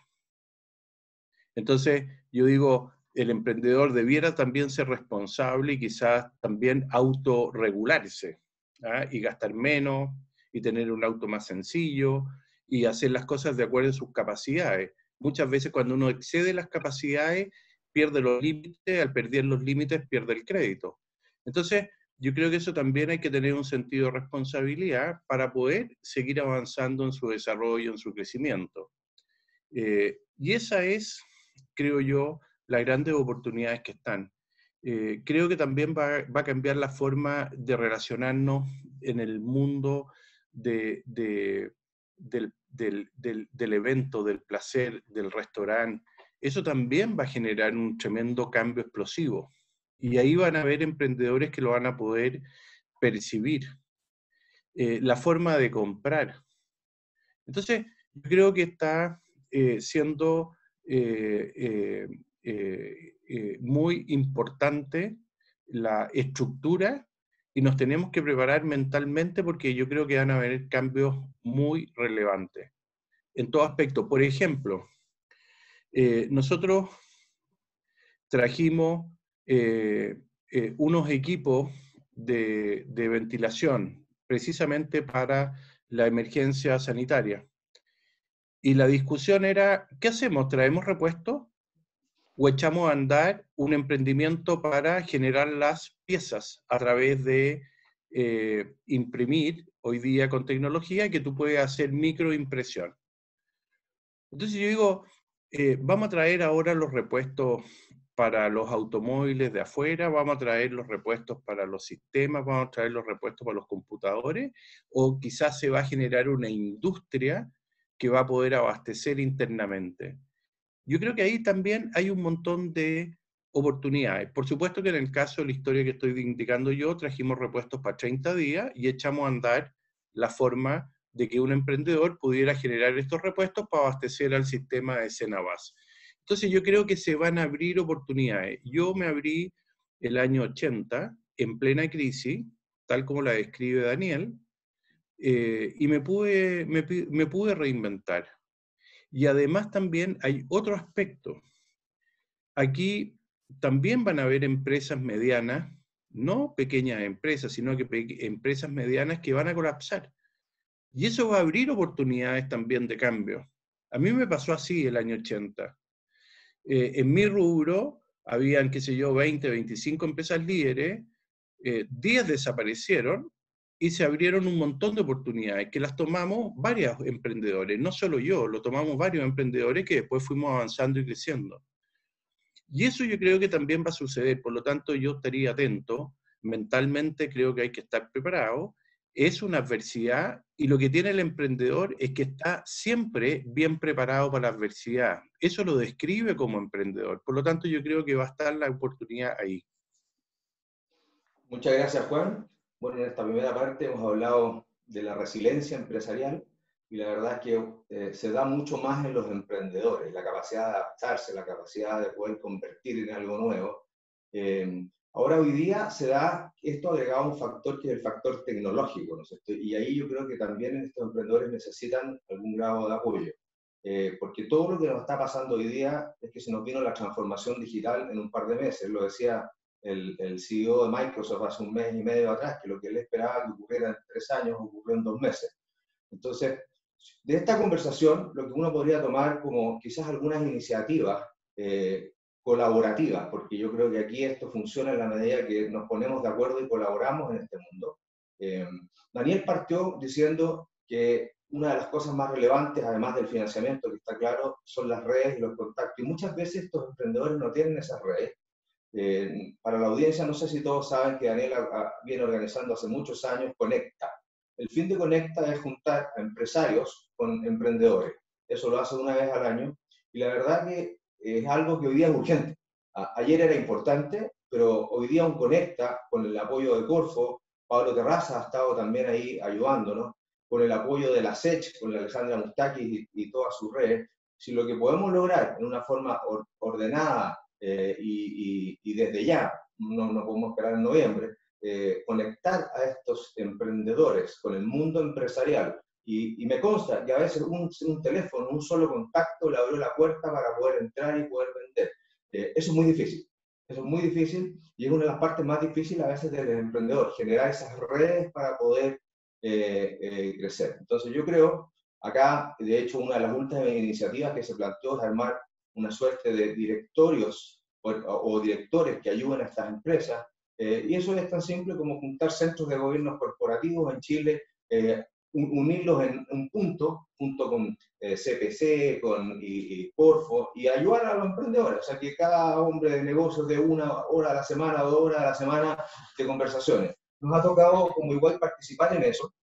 Entonces, yo digo, el emprendedor debiera también ser responsable y quizás también autorregularse, ¿ah? Y gastar menos, y tener un auto más sencillo, y hacer las cosas de acuerdo a sus capacidades. Muchas veces cuando uno excede las capacidades, pierde los límites, al perder los límites pierde el crédito. Entonces, yo creo que eso también hay que tener un sentido de responsabilidad para poder seguir avanzando en su desarrollo, en su crecimiento. Y esa es, creo yo, las grandes oportunidades que están. Creo que también va a cambiar la forma de relacionarnos en el mundo del evento, del placer, del restaurante. Eso también va a generar un tremendo cambio explosivo. Y ahí van a haber emprendedores que lo van a poder percibir. La forma de comprar. Entonces, yo creo que está siendo muy importante la estructura y nos tenemos que preparar mentalmente porque yo creo que van a haber cambios muy relevantes en todo aspecto. Por ejemplo, nosotros trajimos unos equipos de ventilación precisamente para la emergencia sanitaria. Y la discusión era, ¿qué hacemos? ¿Traemos repuestos? ¿O echamos a andar un emprendimiento para generar las piezas a través de imprimir hoy día con tecnología que tú puedes hacer microimpresión? Entonces yo digo, vamos a traer ahora los repuestos para los automóviles de afuera, vamos a traer los repuestos para los sistemas, vamos a traer los repuestos para los computadores, o quizás se va a generar una industria que va a poder abastecer internamente. Yo creo que ahí también hay un montón de oportunidades. Por supuesto que en el caso de la historia que estoy indicando yo, trajimos repuestos para 30 días y echamos a andar la forma de que un emprendedor pudiera generar estos repuestos para abastecer al sistema de Cenabas. Entonces yo creo que se van a abrir oportunidades. Yo me abrí el año 80, en plena crisis, tal como la describe Daniel, y me pude reinventar. Y además también hay otro aspecto. Aquí también van a haber empresas medianas, no pequeñas empresas, sino que empresas medianas que van a colapsar. Y eso va a abrir oportunidades también de cambio. A mí me pasó así el año 80. En mi rubro habían, qué sé yo, 20, 25 empresas líderes, 10 desaparecieron y se abrieron un montón de oportunidades que las tomamos varios emprendedores, no solo yo, lo tomamos varios emprendedores que después fuimos avanzando y creciendo. Y eso yo creo que también va a suceder, por lo tanto yo estaría atento, mentalmente creo que hay que estar preparado, es una adversidad y lo que tiene el emprendedor es que está siempre bien preparado para la adversidad. Eso lo describe como emprendedor, por lo tanto yo creo que va a estar la oportunidad ahí. Muchas gracias, Juan. Bueno, en esta primera parte hemos hablado de la resiliencia empresarial y la verdad es que se da mucho más en los emprendedores, la capacidad de adaptarse, la capacidad de poder convertir en algo nuevo. Ahora, hoy día se da esto agregado a un factor que es el factor tecnológico, ¿no es cierto? Y ahí yo creo que también estos emprendedores necesitan algún grado de apoyo, porque todo lo que nos está pasando hoy día es que se nos vino la transformación digital en un par de meses. Lo decía el CEO de Microsoft hace un mes y medio atrás, que lo que él esperaba que ocurriera en 3 años ocurrió en 2 meses. Entonces, de esta conversación, lo que uno podría tomar como quizás algunas iniciativas colaborativas, porque yo creo que aquí esto funciona en la medida que nos ponemos de acuerdo y colaboramos en este mundo. Daniel partió diciendo que una de las cosas más relevantes, además del financiamiento, que está claro, son las redes y los contactos. Y muchas veces estos emprendedores no tienen esas redes. Para la audiencia, no sé si todos saben que Daniel viene organizando hace muchos años Conecta. El fin de Conecta es juntar a empresarios con emprendedores. Eso lo hace una vez al año. Y la verdad que es algo que hoy día es urgente. Ayer era importante, pero hoy día un Conecta, con el apoyo de Corfo, Pablo Terraza ha estado también ahí ayudándonos, con el apoyo de la SECH, con la Alejandra Mustakis y todas sus redes. Si lo que podemos lograr en una forma ordenada y desde ya, no podemos esperar en noviembre, conectar a estos emprendedores con el mundo empresarial. Y me consta que a veces un teléfono, un solo contacto le abrió la puerta para poder entrar y poder vender. Eso es muy difícil. Eso es muy difícil y es una de las partes más difíciles a veces del emprendedor, generar esas redes para poder crecer. Entonces yo creo, acá, de hecho, una de las últimas iniciativas que se planteó es armar una suerte de directorios o directores que ayuden a estas empresas. Y eso es tan simple como juntar centros de gobiernos corporativos en Chile, unirlos en un punto, junto con CPC y Corfo, y ayudar a los emprendedores. O sea, que cada hombre de negocios de 1 hora a la semana, 2 horas a la semana de conversaciones. Nos ha tocado como igual participar en eso.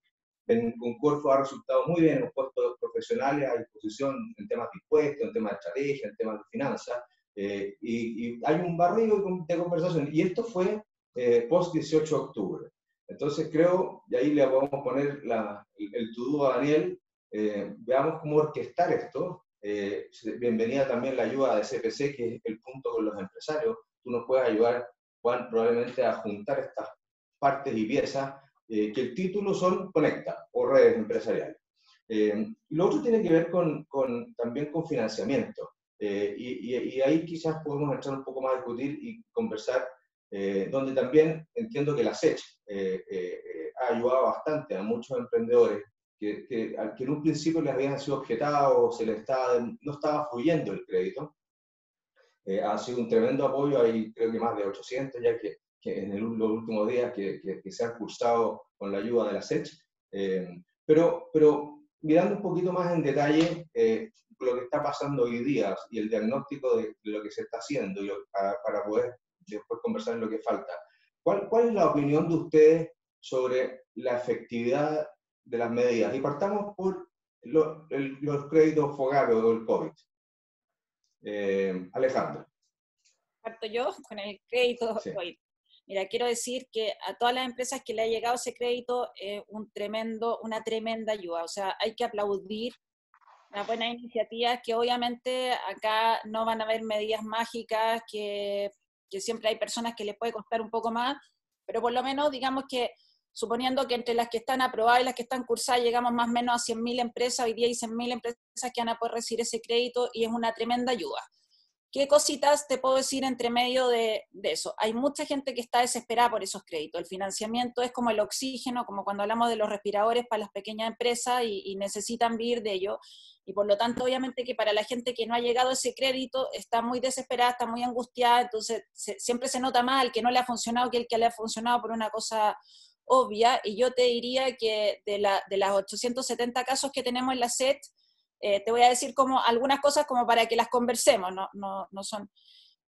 Con Corfo ha resultado muy bien, hemos puesto profesionales a disposición en temas de impuestos, en temas de estrategia, en temas de finanzas, y hay un barrido de conversación. Y esto fue post 18 de octubre. Entonces creo, y ahí le podemos poner el to-do a Daniel, veamos cómo orquestar esto. Bienvenida también la ayuda de CPC, que es el punto con los empresarios. Tú nos puedes ayudar, Juan, probablemente a juntar estas partes y piezas, que el título son Conecta o redes empresariales. Y lo otro tiene que ver también con financiamiento. Y ahí quizás podemos entrar un poco más a discutir y conversar, donde también entiendo que la SECH ha ayudado bastante a muchos emprendedores que en un principio les habían sido objetados, no estaba fluyendo el crédito. Ha sido un tremendo apoyo, hay creo que más de 800 ya que en los últimos días que se han cursado con la ayuda de la SECH. Pero mirando un poquito más en detalle lo que está pasando hoy día y el diagnóstico de lo que se está haciendo y para poder después conversar en lo que falta. ¿Cuál es la opinión de ustedes sobre la efectividad de las medidas? Y partamos por los créditos FOGAPE o el COVID. Alejandra. Parto yo con el crédito Sí. COVID. Mira, quiero decir que a todas las empresas que le ha llegado ese crédito es una tremenda ayuda. O sea, hay que aplaudir una buena iniciativa, que obviamente acá no van a haber medidas mágicas, que siempre hay personas que les puede costar un poco más, pero por lo menos digamos que, suponiendo que entre las que están aprobadas y las que están cursadas llegamos más o menos a 100.000 empresas, hoy día hay 100.000 empresas que van a poder recibir ese crédito y es una tremenda ayuda. ¿Qué cositas te puedo decir entre medio de eso? Hay mucha gente que está desesperada por esos créditos. El financiamiento es como el oxígeno, como cuando hablamos de los respiradores para las pequeñas empresas y necesitan vivir de ello. Y por lo tanto, obviamente que para la gente que no ha llegado ese crédito está muy desesperada, está muy angustiada, entonces siempre se nota más el que no le ha funcionado que el que le ha funcionado por una cosa obvia. Y yo te diría que de las 870 casos que tenemos en la SET, te voy a decir como algunas cosas como para que las conversemos, no son.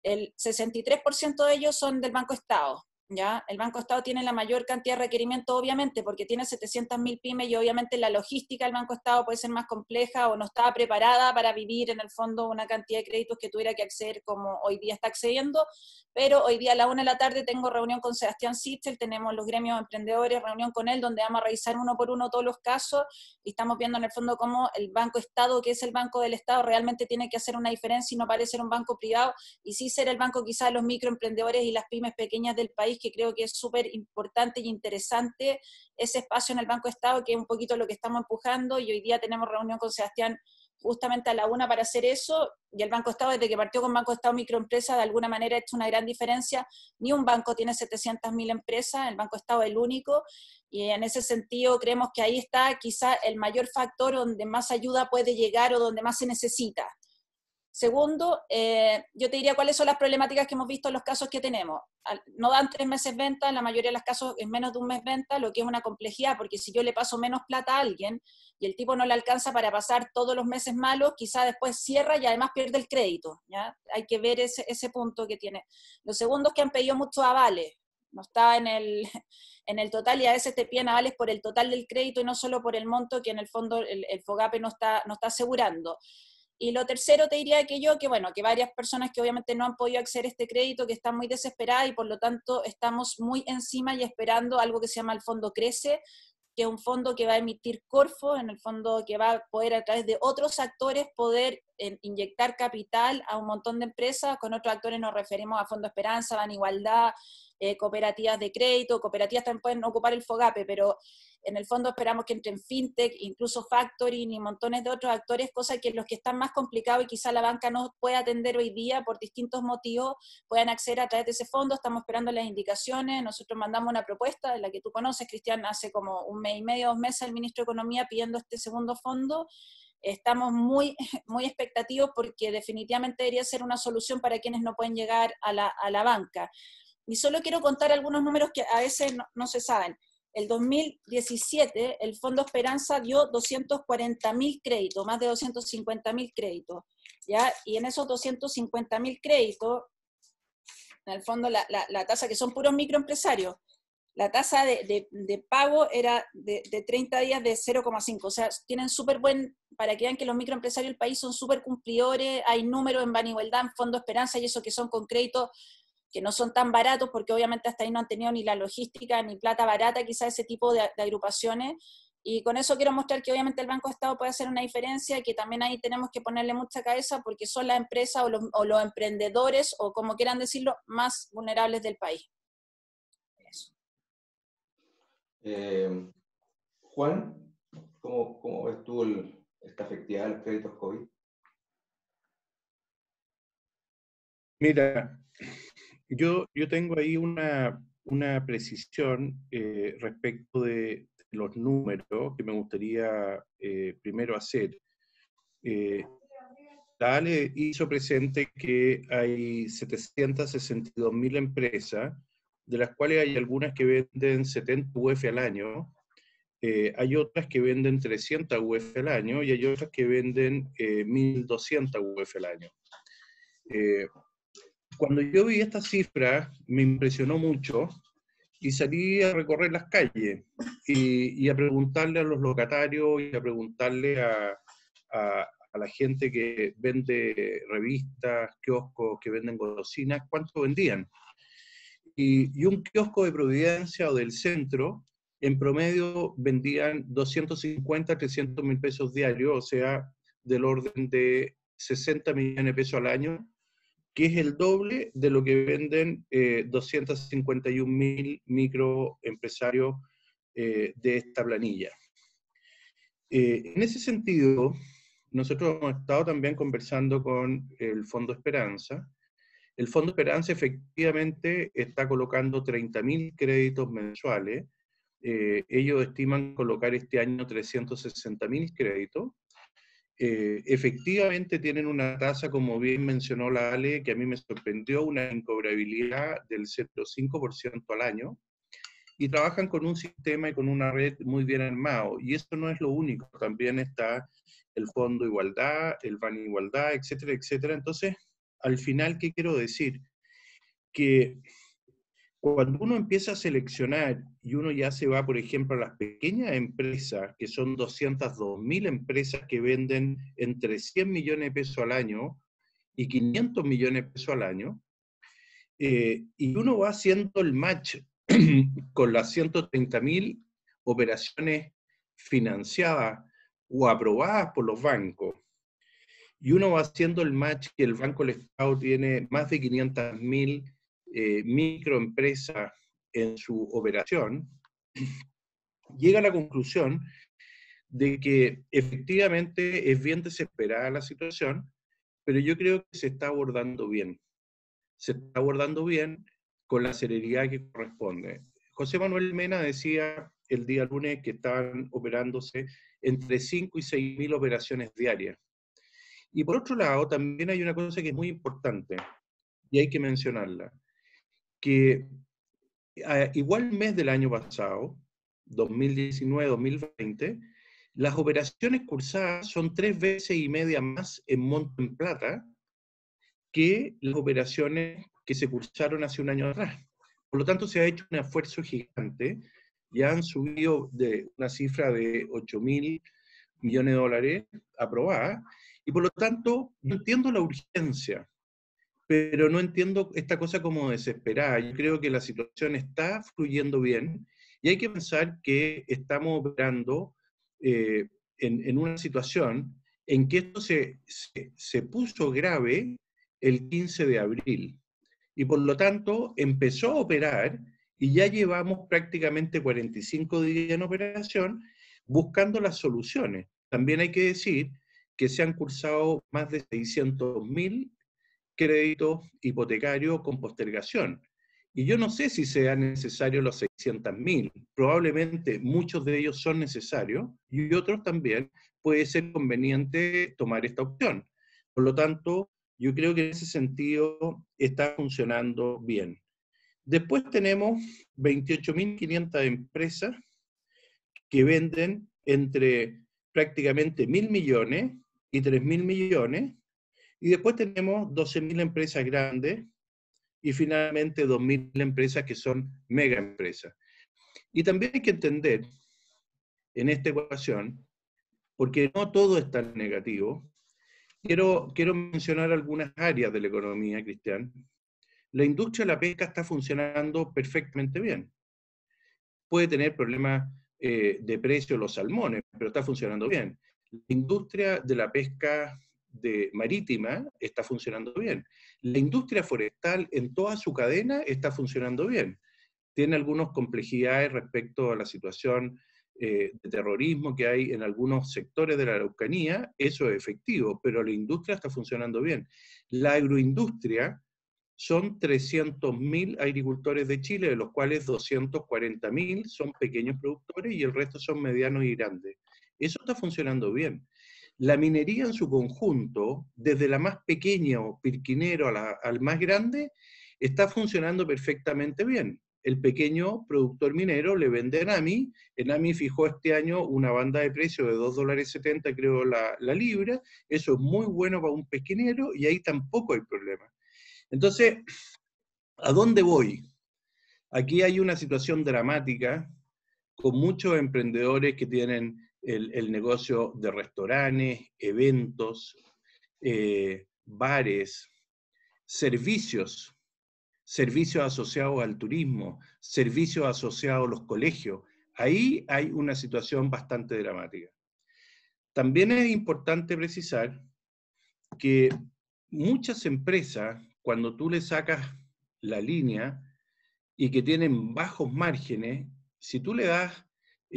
El 63% de ellos son del Banco Estado, ¿ya? El Banco Estado tiene la mayor cantidad de requerimientos, obviamente, porque tiene 700.000 pymes y obviamente la logística del Banco Estado puede ser más compleja o no estaba preparada para vivir en el fondo una cantidad de créditos que tuviera que acceder como hoy día está accediendo, pero hoy día a la 1 de la tarde tengo reunión con Sebastián Sichel, tenemos los gremios emprendedores, reunión con él, donde vamos a revisar uno por uno todos los casos y estamos viendo en el fondo cómo el Banco Estado, que es el Banco del Estado, realmente tiene que hacer una diferencia y no parecer un banco privado, y sí ser el banco quizás de los microemprendedores y las pymes pequeñas del país, que creo que es súper importante y interesante ese espacio en el Banco Estado, que es un poquito lo que estamos empujando, y hoy día tenemos reunión con Sebastián justamente a la 1 para hacer eso, y el Banco Estado, desde que partió con Banco Estado Microempresa, de alguna manera ha hecho una gran diferencia. Ni un banco tiene 700.000 empresas, el Banco Estado es el único, y en ese sentido creemos que ahí está quizá el mayor factor donde más ayuda puede llegar o donde más se necesita. Segundo, yo te diría cuáles son las problemáticas que hemos visto en los casos que tenemos. No dan 3 meses venta, en la mayoría de los casos es menos de un mes venta, lo que es una complejidad, porque si yo le paso menos plata a alguien y el tipo no le alcanza para pasar todos los meses malos, quizá después cierra y además pierde el crédito, ¿ya? Hay que ver ese punto que tiene. Lo segundo es que han pedido muchos avales, no está en el total, y a veces te piden avales por el total del crédito y no solo por el monto que en el fondo el FOGAPE no está asegurando. Y lo tercero te diría que bueno, que varias personas que obviamente no han podido acceder a este crédito, que están muy desesperadas y por lo tanto estamos muy encima y esperando algo que se llama el Fondo Crece, que es un fondo que va a emitir Corfo, en el fondo que va a poder a través de otros actores poder inyectar capital a un montón de empresas. Con otros actores nos referimos a Fondo Esperanza, Ban Igualdad, cooperativas de crédito, cooperativas también pueden ocupar el FOGAPE, pero en el fondo esperamos que entren fintech, incluso factoring y montones de otros actores, cosa que los que están más complicados y quizá la banca no puede atender hoy día por distintos motivos, puedan acceder a través de ese fondo. Estamos esperando las indicaciones, nosotros mandamos una propuesta, de la que tú conoces, Cristian, hace como 1 mes y medio, 2 meses, al ministro de Economía pidiendo este segundo fondo. Estamos muy, muy expectativos porque definitivamente debería ser una solución para quienes no pueden llegar a la banca. Y solo quiero contar algunos números que a veces no se saben. El 2017, el Fondo Esperanza dio 240.000 créditos, más de 250.000 créditos, ¿ya? Y en esos 250.000 créditos, en el fondo la tasa, que son puros microempresarios, la tasa de pago era de 30 días de 0,5, o sea, tienen súper buen, para que vean que los microempresarios del país son súper cumplidores, hay números en Ban Igualdad, en Fondo Esperanza, y eso que son con créditos que no son tan baratos, porque obviamente hasta ahí no han tenido ni la logística, ni plata barata, quizá ese tipo de agrupaciones, y con eso quiero mostrar que obviamente el Banco Estado puede hacer una diferencia, y que también ahí tenemos que ponerle mucha cabeza, porque son las empresas o los emprendedores, o como quieran decirlo, más vulnerables del país. Eso. Juan, ¿cómo ves tú esta efectividad de los créditos COVID? Mira, yo tengo ahí una precisión respecto de los números que me gustaría primero hacer. La ALE hizo presente que hay 762.000 empresas, de las cuales hay algunas que venden 70 UF al año, hay otras que venden 300 UF al año y hay otras que venden 1.200 UF al año. Cuando yo vi estas cifras me impresionó mucho y salí a recorrer las calles y a preguntarle a los locatarios y a preguntarle a la gente que vende revistas, kioscos, que venden golosinas, cuánto vendían. Y un kiosco de Providencia o del centro, en promedio vendían 250, 300 mil pesos diarios, o sea, del orden de 60 millones de pesos al año, que es el doble de lo que venden 251.000 microempresarios de esta planilla. En ese sentido, nosotros hemos estado también conversando con el Fondo Esperanza. El Fondo Esperanza efectivamente está colocando 30.000 créditos mensuales. Ellos estiman colocar este año 360.000 créditos. Efectivamente tienen una tasa, como bien mencionó la Ale, que a mí me sorprendió, una incobrabilidad del 0,5% al año, y trabajan con un sistema y con una red muy bien armado, y eso no es lo único, también está el Fondo Igualdad, el Ban Igualdad, etcétera, etcétera. Entonces, al final, ¿qué quiero decir? Que Cuando uno empieza a seleccionar y uno ya se va, por ejemplo, a las pequeñas empresas, que son 202.000 empresas que venden entre 100 millones de pesos al año y 500 millones de pesos al año, y uno va haciendo el match con las 130.000 operaciones financiadas o aprobadas por los bancos, y uno va haciendo el match que el Banco del Estado tiene más de 500.000 microempresas en su operación, llega a la conclusión de que efectivamente es bien desesperada la situación, pero yo creo que se está abordando bien. Se está abordando bien con la celeridad que corresponde. José Manuel Mena decía el día lunes que estaban operándose entre 5 y 6.000 operaciones diarias. Y por otro lado, también hay una cosa que es muy importante, y hay que mencionarla, que igual mes del año pasado, 2019-2020, las operaciones cursadas son 3 veces y media más en monto en plata que las operaciones que se cursaron hace un año atrás. Por lo tanto, se ha hecho un esfuerzo gigante, ya han subido de una cifra de 8.000 millones de dólares aprobada, y por lo tanto, no entiendo la urgencia, pero no entiendo esta cosa como desesperada. Yo creo que la situación está fluyendo bien, y hay que pensar que estamos operando en una situación en que esto se puso grave el 15 de abril, y por lo tanto empezó a operar, y ya llevamos prácticamente 45 días en operación buscando las soluciones. También hay que decir que se han cursado más de 600.000 créditos hipotecarios con postergación. Y yo no sé si sean necesarios los 600.000. Probablemente muchos de ellos son necesarios, y otros también puede ser conveniente tomar esta opción. Por lo tanto, yo creo que en ese sentido está funcionando bien. Después tenemos 28.500 empresas que venden entre prácticamente 1.000 millones y 3.000 millones, y después tenemos 12.000 empresas grandes, y finalmente 2.000 empresas que son mega empresas. Y también hay que entender en esta ecuación, porque no todo es tan negativo, quiero mencionar algunas áreas de la economía, Cristian. La industria de la pesca está funcionando perfectamente bien. Puede tener problemas de precio los salmones, pero está funcionando bien. La industria de la pesca marítima está funcionando bien. La industria forestal en toda su cadena está funcionando bien. Tiene algunas complejidades respecto a la situación de terrorismo que hay en algunos sectores de la Araucanía, eso es efectivo, pero la industria está funcionando bien. La agroindustria son 300.000 agricultores de Chile, de los cuales 240.000 son pequeños productores y el resto son medianos y grandes. Eso está funcionando bien. La minería en su conjunto, desde la más pequeña o pirquinero al más grande, está funcionando perfectamente bien. El pequeño productor minero le vende a Enami. Enami fijó este año una banda de precio de $2.70, creo, la libra. Eso es muy bueno para un pesquinero y ahí tampoco hay problema. Entonces, ¿a dónde voy? Aquí hay una situación dramática con muchos emprendedores que tienen el negocio de restaurantes, eventos, bares, servicios asociados al turismo, servicios asociados a los colegios. Ahí hay una situación bastante dramática. También es importante precisar que muchas empresas, cuando tú le sacas la línea y que tienen bajos márgenes, si tú le das,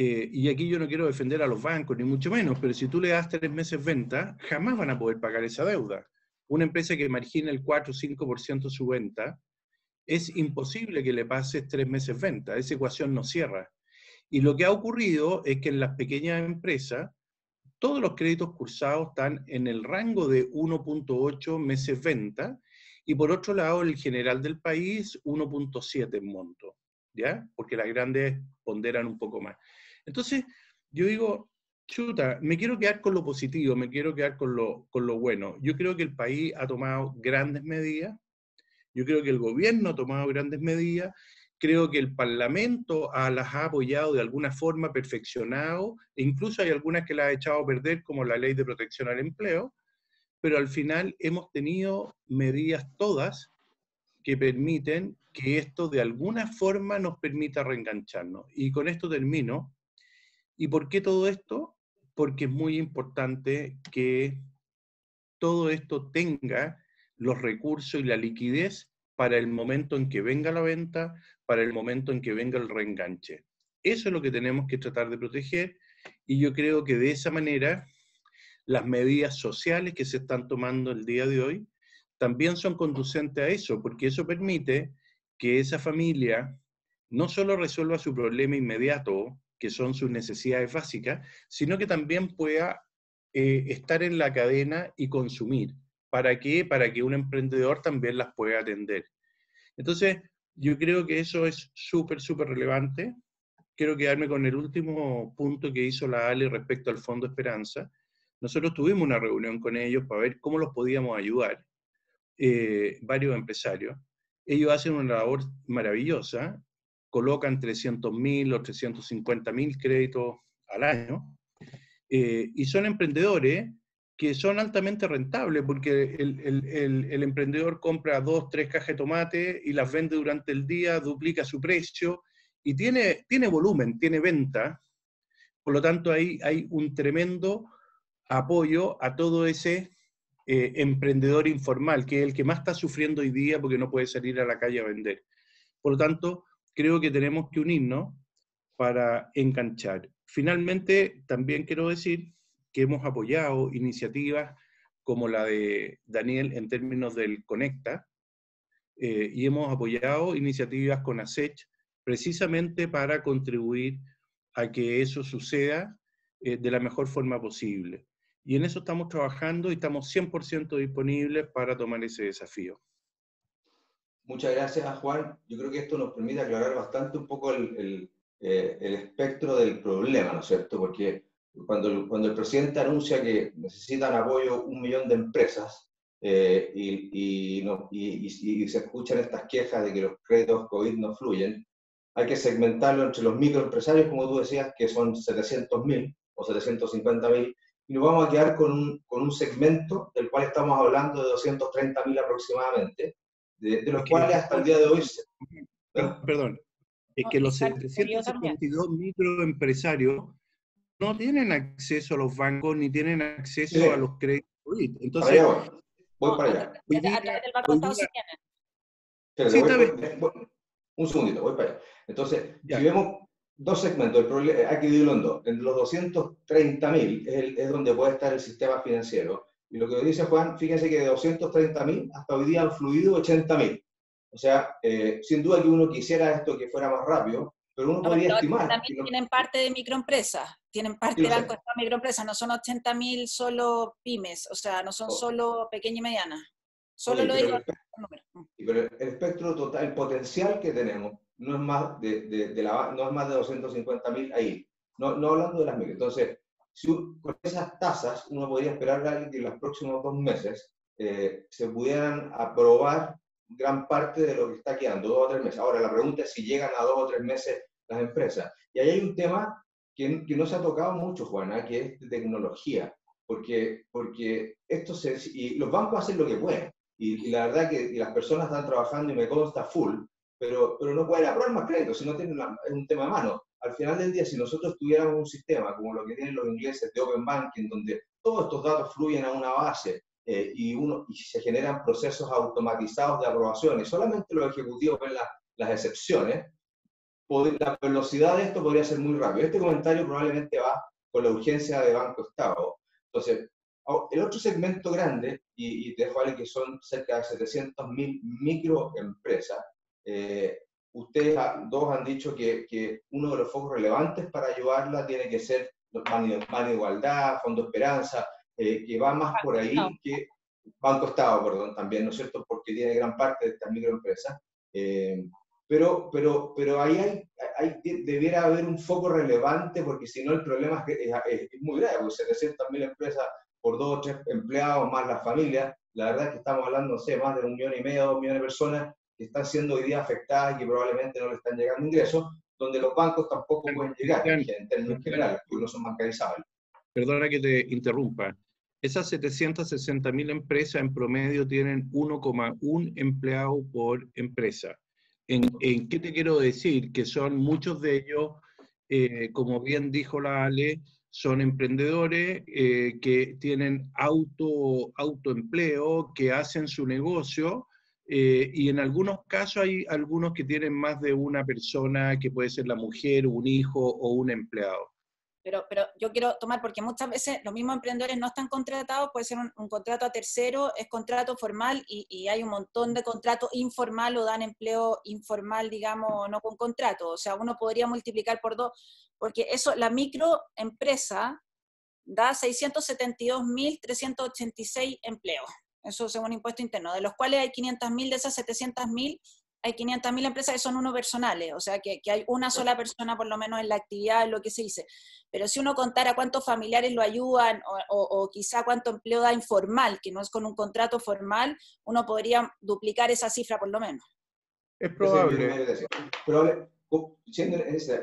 y aquí yo no quiero defender a los bancos, ni mucho menos, pero si tú le das 3 meses venta, jamás van a poder pagar esa deuda. Una empresa que margina el 4 o 5% de su venta, es imposible que le pases 3 meses venta, esa ecuación no cierra. Y lo que ha ocurrido es que en las pequeñas empresas, todos los créditos cursados están en el rango de 1.8 meses venta, y por otro lado, el general del país, 1.7 en monto, ¿ya? Porque las grandes ponderan un poco más. Entonces, yo digo, chuta, me quiero quedar con lo positivo, me quiero quedar con lo bueno. Yo creo que el país ha tomado grandes medidas, yo creo que el gobierno ha tomado grandes medidas, Creo que el Parlamento las ha apoyado de alguna forma, perfeccionado, e incluso hay algunas que las ha echado a perder, como la Ley de Protección al Empleo, pero al final hemos tenido medidas todas que permiten que esto de alguna forma nos permita reengancharnos. Y con esto termino. ¿Y por qué todo esto? Porque es muy importante que todo esto tenga los recursos y la liquidez para el momento en que venga la venta, para el momento en que venga el reenganche. Eso es lo que tenemos que tratar de proteger, y yo creo que de esa manera las medidas sociales que se están tomando el día de hoy también son conducentes a eso, porque eso permite que esa familia no solo resuelva su problema inmediato, que son sus necesidades básicas, sino que también pueda estar en la cadena y consumir. ¿Para qué? Para que un emprendedor también las pueda atender. Entonces, yo creo que eso es súper, súper relevante. Quiero quedarme con el último punto que hizo la Ale respecto al Fondo Esperanza. Nosotros tuvimos una reunión con ellos para ver cómo los podíamos ayudar, varios empresarios. Ellos hacen una labor maravillosa, colocan 300.000 o 350.000 créditos al año, y son emprendedores que son altamente rentables, porque el emprendedor compra 2, 3 cajas de tomate y las vende durante el día, duplica su precio, y tiene volumen, tiene venta. Por lo tanto, hay un tremendo apoyo a todo ese emprendedor informal, que es el que más está sufriendo hoy día porque no puede salir a la calle a vender. Por lo tanto, creo que tenemos que unirnos para enganchar. Finalmente, también quiero decir que hemos apoyado iniciativas como la de Daniel en términos del Conecta, y hemos apoyado iniciativas con ASECH precisamente para contribuir a que eso suceda de la mejor forma posible. Y en eso estamos trabajando y estamos 100% disponibles para tomar ese desafío. Muchas gracias, Juan. Yo creo que esto nos permite aclarar bastante un poco el espectro del problema, ¿no es cierto? Porque cuando el presidente anuncia que necesitan apoyo 1 millón de empresas y se escuchan estas quejas de que los créditos COVID no fluyen, hay que segmentarlo entre los microempresarios, como tú decías, que son 700.000 o 750.000, y nos vamos a quedar con un segmento del cual estamos hablando de 230.000 aproximadamente, de los cuales hasta el día de hoy... Perdón, es que los 752 microempresarios no tienen acceso a los bancos ni tienen acceso a los créditos. Entonces, voy para allá. A través del Banco Estado sí tienen. Sí, está bien. Un segundito, voy para allá. Entonces, si vemos dos segmentos, hay que dividirlo en dos. En los 230.000 es donde puede estar el sistema financiero. Y lo que dice Juan, fíjense que de 230.000 hasta hoy día han fluido 80.000. O sea, sin duda que uno quisiera esto que fuera más rápido, pero uno podría estimar. También tienen parte de microempresas, tienen parte de Banco Estado microempresas, no son 80.000 solo pymes, o sea, no son solo pequeñas y medianas. Solo lo digo. Pero el espectro total, el potencial que tenemos, no es más de 250.000 ahí. No hablando de las micro. Entonces, con esas tasas, uno podría esperar que en los próximos 2 meses se pudieran aprobar gran parte de lo que está quedando, 2 o 3 meses. Ahora, la pregunta es si llegan a 2 o 3 meses las empresas. Y ahí hay un tema que no se ha tocado mucho, Juana, que es de tecnología. Porque y los bancos hacen lo que pueden. Y la verdad que las personas están trabajando y me consta full, pero no pueden aprobar más créditos si no tienen es un tema de mano. Al final del día, si nosotros tuviéramos un sistema como lo que tienen los ingleses de Open Banking, donde todos estos datos fluyen a una base y se generan procesos automatizados de aprobación y solamente los ejecutivos ven las excepciones, la velocidad de esto podría ser muy rápido. Este comentario probablemente va con la urgencia de Banco Estado. Entonces, el otro segmento grande, y te dejo, que son cerca de 700.000 microempresas, ustedes dos han dicho que uno de los focos relevantes para ayudarla tiene que ser Plan de Igualdad, Fondo Esperanza, que va más por ahí que Banco Estado, perdón, también, ¿no es cierto? Porque tiene gran parte de estas microempresas. Pero ahí debiera haber un foco relevante, porque si no el problema es muy grave, porque 700.000 empresas por 2 o 3 empleados más las familias, la verdad es que estamos hablando, no sé, más de 1,5 millones, 2 millones de personas, que están siendo hoy día afectadas y que probablemente no le están llegando ingresos, donde los bancos tampoco pueden llegar en términos generales, porque no son bancarizables. Perdona que te interrumpa. Esas 760.000 empresas en promedio tienen 1,1 empleado por empresa. ¿En qué te quiero decir? Que son muchos de ellos, como bien dijo la Ale, son emprendedores que tienen autoempleo, que hacen su negocio, y en algunos casos hay algunos que tienen más de una persona, que puede ser la mujer, un hijo o un empleado. Pero yo quiero tomar, porque muchas veces los mismos emprendedores no están contratados, puede ser un contrato a tercero, es contrato formal, y hay un montón de contratos informal o dan empleo informal, digamos, no con contrato. O sea, uno podría multiplicar por 2, porque eso, la microempresa da 672.386 empleos. Eso según impuesto interno, de los cuales hay 500.000, de esas 700.000, hay 500.000 empresas que son unipersonales, o sea que hay una sola persona por lo menos en la actividad, en lo que se dice. Pero si uno contara cuántos familiares lo ayudan, o quizá cuánto empleo da informal, que no es con un contrato formal, uno podría duplicar esa cifra por lo menos. Es probable.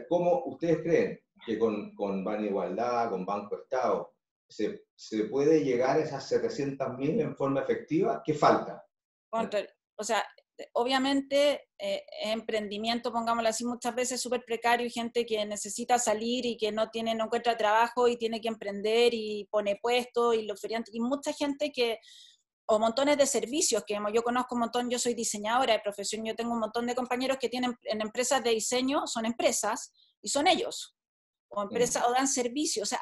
¿Cómo ustedes creen que con Ban Igualdad, con Banco Estado, se puede llegar a esas 700.000 en forma efectiva? ¿Qué falta? O sea, obviamente emprendimiento, pongámoslo así, muchas veces súper precario, y gente que necesita salir y que no encuentra trabajo y tiene que emprender y pone puestos y los feriantes, y mucha gente que, o montones de servicios, que yo conozco un montón, yo soy diseñadora de profesión, yo tengo un montón de compañeros que tienen en empresas de diseño, son empresas, y son ellos, o empresas, o dan servicios, o sea,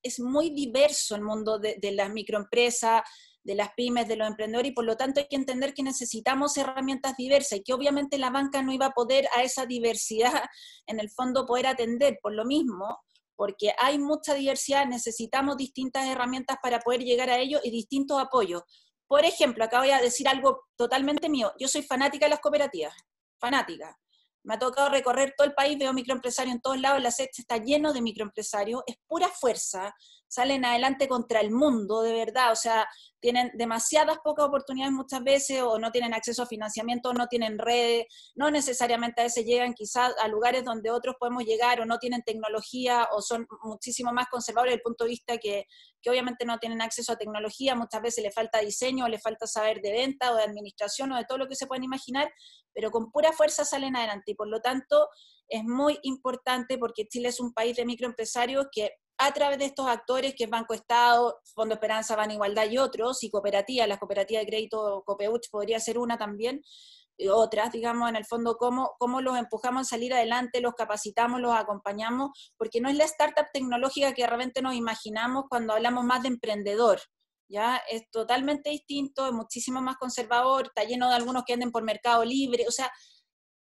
es muy diverso el mundo de las microempresas, de las pymes, de los emprendedores, y por lo tanto hay que entender que necesitamos herramientas diversas, y que obviamente la banca no iba a poder a esa diversidad, en el fondo, poder atender, por lo mismo, porque hay mucha diversidad, necesitamos distintas herramientas para poder llegar a ello, y distintos apoyos. Por ejemplo, acá voy a decir algo totalmente mío, yo soy fanática de las cooperativas, fanática. Me ha tocado recorrer todo el país, veo microempresarios en todos lados, la SEC está lleno de microempresarios, es pura fuerza, salen adelante contra el mundo, de verdad, o sea, tienen demasiadas pocas oportunidades muchas veces, o no tienen acceso a financiamiento, o no tienen redes, no necesariamente a veces llegan quizás a lugares donde otros podemos llegar, o no tienen tecnología, o son muchísimo más conservadores desde el punto de vista que obviamente no tienen acceso a tecnología, muchas veces les falta diseño, o les falta saber de venta, o de administración, o de todo lo que se pueden imaginar, pero con pura fuerza salen adelante, y por lo tanto es muy importante, porque Chile es un país de microempresarios que a través de estos actores, que es Banco Estado, Fondo Esperanza, Ban Igualdad y otros, y cooperativas, las cooperativas de crédito, Copeuch podría ser una también, y otras, digamos, en el fondo, cómo los empujamos a salir adelante, los capacitamos, los acompañamos, porque no es la startup tecnológica que de repente nos imaginamos cuando hablamos más de emprendedor, ¿ya? Es totalmente distinto, es muchísimo más conservador, está lleno de algunos que anden por Mercado Libre, o sea,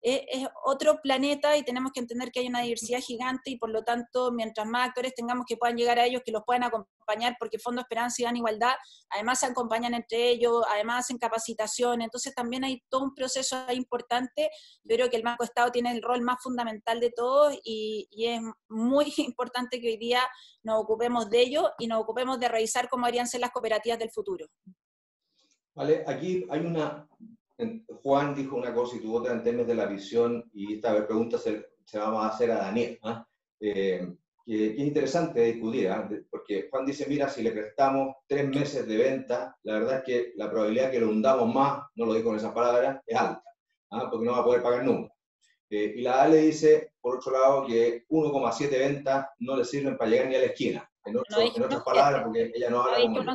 es otro planeta, y tenemos que entender que hay una diversidad gigante, y por lo tanto, mientras más actores tengamos que puedan llegar a ellos, que los puedan acompañar, porque Fondo Esperanza y Ban Igualdad, además se acompañan entre ellos, además hacen capacitación, entonces también hay todo un proceso importante. Yo creo que el Banco Estado tiene el rol más fundamental de todos, y es muy importante que hoy día nos ocupemos de ello, y nos ocupemos de revisar cómo deberían ser las cooperativas del futuro. Vale, aquí hay Juan dijo una cosa y tuvo otra en términos de la visión, y esta pregunta se vamos a hacer a Daniel, que es interesante discutir, porque Juan dice, mira, si le prestamos 3 meses de venta, la verdad es que la probabilidad que lo hundamos más, no lo digo con esas palabras, es alta, porque no va a poder pagar nunca. Y la Ale dice, por otro lado, que 1,7 ventas no le sirven para llegar ni a la esquina. En otras palabras, porque ella no habla como yo. No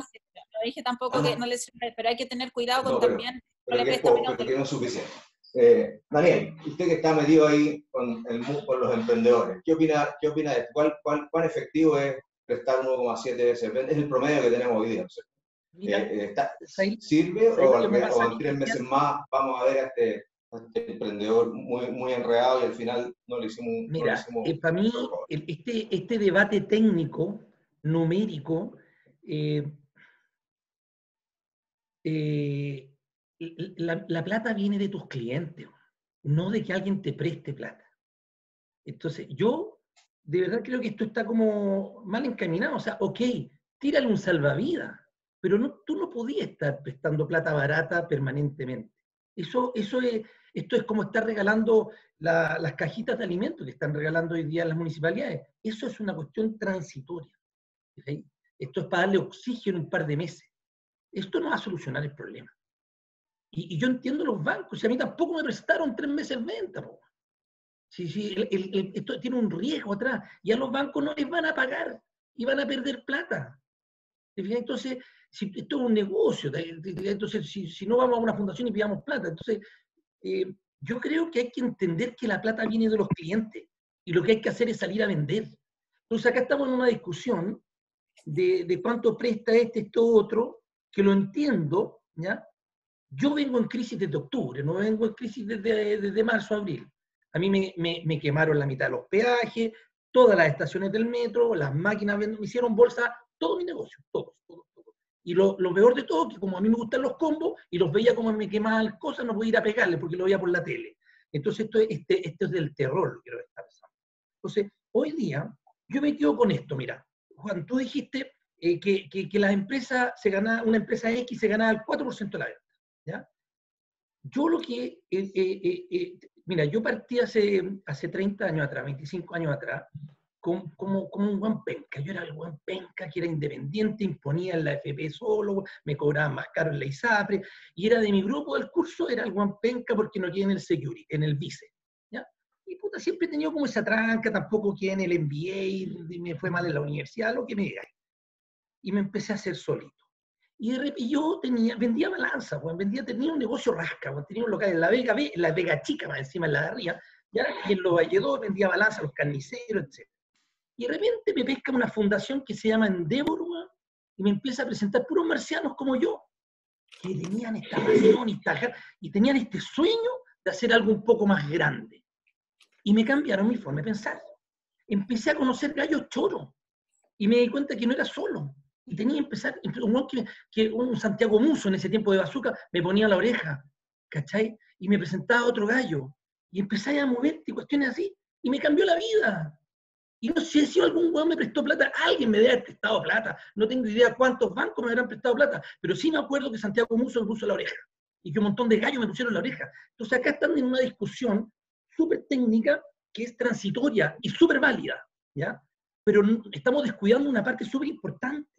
dije tampoco que no le sirve, pero hay que tener cuidado con también... Pero que no es suficiente. Daniel, usted que está metido ahí con los emprendedores, ¿qué opina de esto? ¿Cuán efectivo es prestar 1,7 veces? Es el promedio que tenemos hoy día. ¿Sirve o en 3 meses más vamos a ver a este emprendedor muy enredado y al final no le hicimos... Mira, para mí este debate técnico, numérico, la plata viene de tus clientes, no de que alguien te preste plata. Entonces, yo de verdad creo que esto está como mal encaminado. O sea, ok, tírale un salvavidas, pero tú no podías estar prestando plata barata permanentemente. Esto es como estar regalando las cajitas de alimentos que están regalando hoy día en las municipalidades. Eso es una cuestión transitoria. ¿Sí? Esto es para darle oxígeno un par de meses. Esto no va a solucionar el problema. Y yo entiendo los bancos, y a mí tampoco me prestaron 3 meses venta. Po. Sí, esto tiene un riesgo atrás, y a los bancos no les van a pagar, y van a perder plata. Entonces, si esto es un negocio, entonces si no vamos a una fundación y pidamos plata, entonces yo creo que hay que entender que la plata viene de los clientes, y lo que hay que hacer es salir a vender. Entonces acá estamos en una discusión de cuánto presta esto, otro, que lo entiendo, ¿ya? Yo vengo en crisis desde octubre, no vengo en crisis desde marzo, abril. A mí me quemaron la mitad de los peajes, todas las estaciones del metro, las máquinas me hicieron bolsa, todo mi negocio, todo. Y lo peor de todo, que como a mí me gustan los combos, y los veía como me quemaban cosas, no podía ir a pegarle porque lo veía por la tele. Entonces esto es del terror lo que está pasando. Entonces, hoy día, yo me quedo con esto, mira, Juan, tú dijiste que las empresas, una empresa X se ganaba el 4% de la venta, ¿ya? Yo lo que, mira, yo partí hace 30 años atrás, 25 años atrás, como un buen penca. Yo era el buen penca que era independiente, imponía en la FP solo, me cobraban más caro en la ISAPRE, y era de mi grupo del curso, era el buen penca porque no quedé en el security, en el vice. ¿Ya? Y puta, siempre he tenido como esa tranca, tampoco quedé en el MBA, me fue mal en la universidad, lo que me digáis. Y me empecé a hacer solito. Y yo vendía balanza, tenía un negocio rasca, tenía un local en la Vega Chica, más encima en la de arriba, ¿ya? Y en los Valledor vendía balanza a los carniceros, etc. Y de repente me pesca una fundación que se llama Endeavor, y me empieza a presentar puros marcianos como yo, que tenían esta pasión y tenían este sueño de hacer algo un poco más grande. Y me cambiaron mi forma de pensar. Empecé a conocer gallos choros, y me di cuenta que no era solo. Y tenía que empezar, un Santiago Muso en ese tiempo de Bazooka me ponía la oreja, ¿cachai? Y me presentaba otro gallo. Y empecé a moverte y cuestiones así. Y me cambió la vida. Y no sé si algún weón me prestó plata, alguien me debe haber prestado plata. No tengo idea cuántos bancos me habrán prestado plata, pero sí me acuerdo que Santiago Muso me puso la oreja. Y que un montón de gallos me pusieron la oreja. Entonces acá están en una discusión súper técnica que es transitoria y súper válida, ¿ya? Pero estamos descuidando una parte súper importante,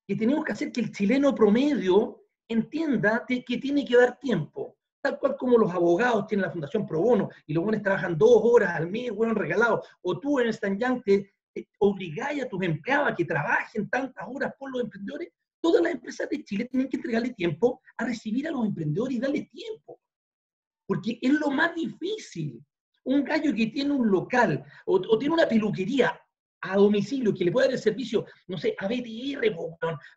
que tenemos que hacer que el chileno promedio entienda que tiene que dar tiempo, tal cual como los abogados tienen la Fundación Pro Bono, y los buenos trabajan 2 horas al mes, bueno, regalados, o tú en el Stand Young te obligáis a tus empleados a que trabajen tantas horas por los emprendedores. Todas las empresas de Chile tienen que entregarle tiempo a recibir a los emprendedores y darle tiempo, porque es lo más difícil. Un gallo que tiene un local o tiene una peluquería a domicilio, que le pueda dar el servicio, no sé, a BTR,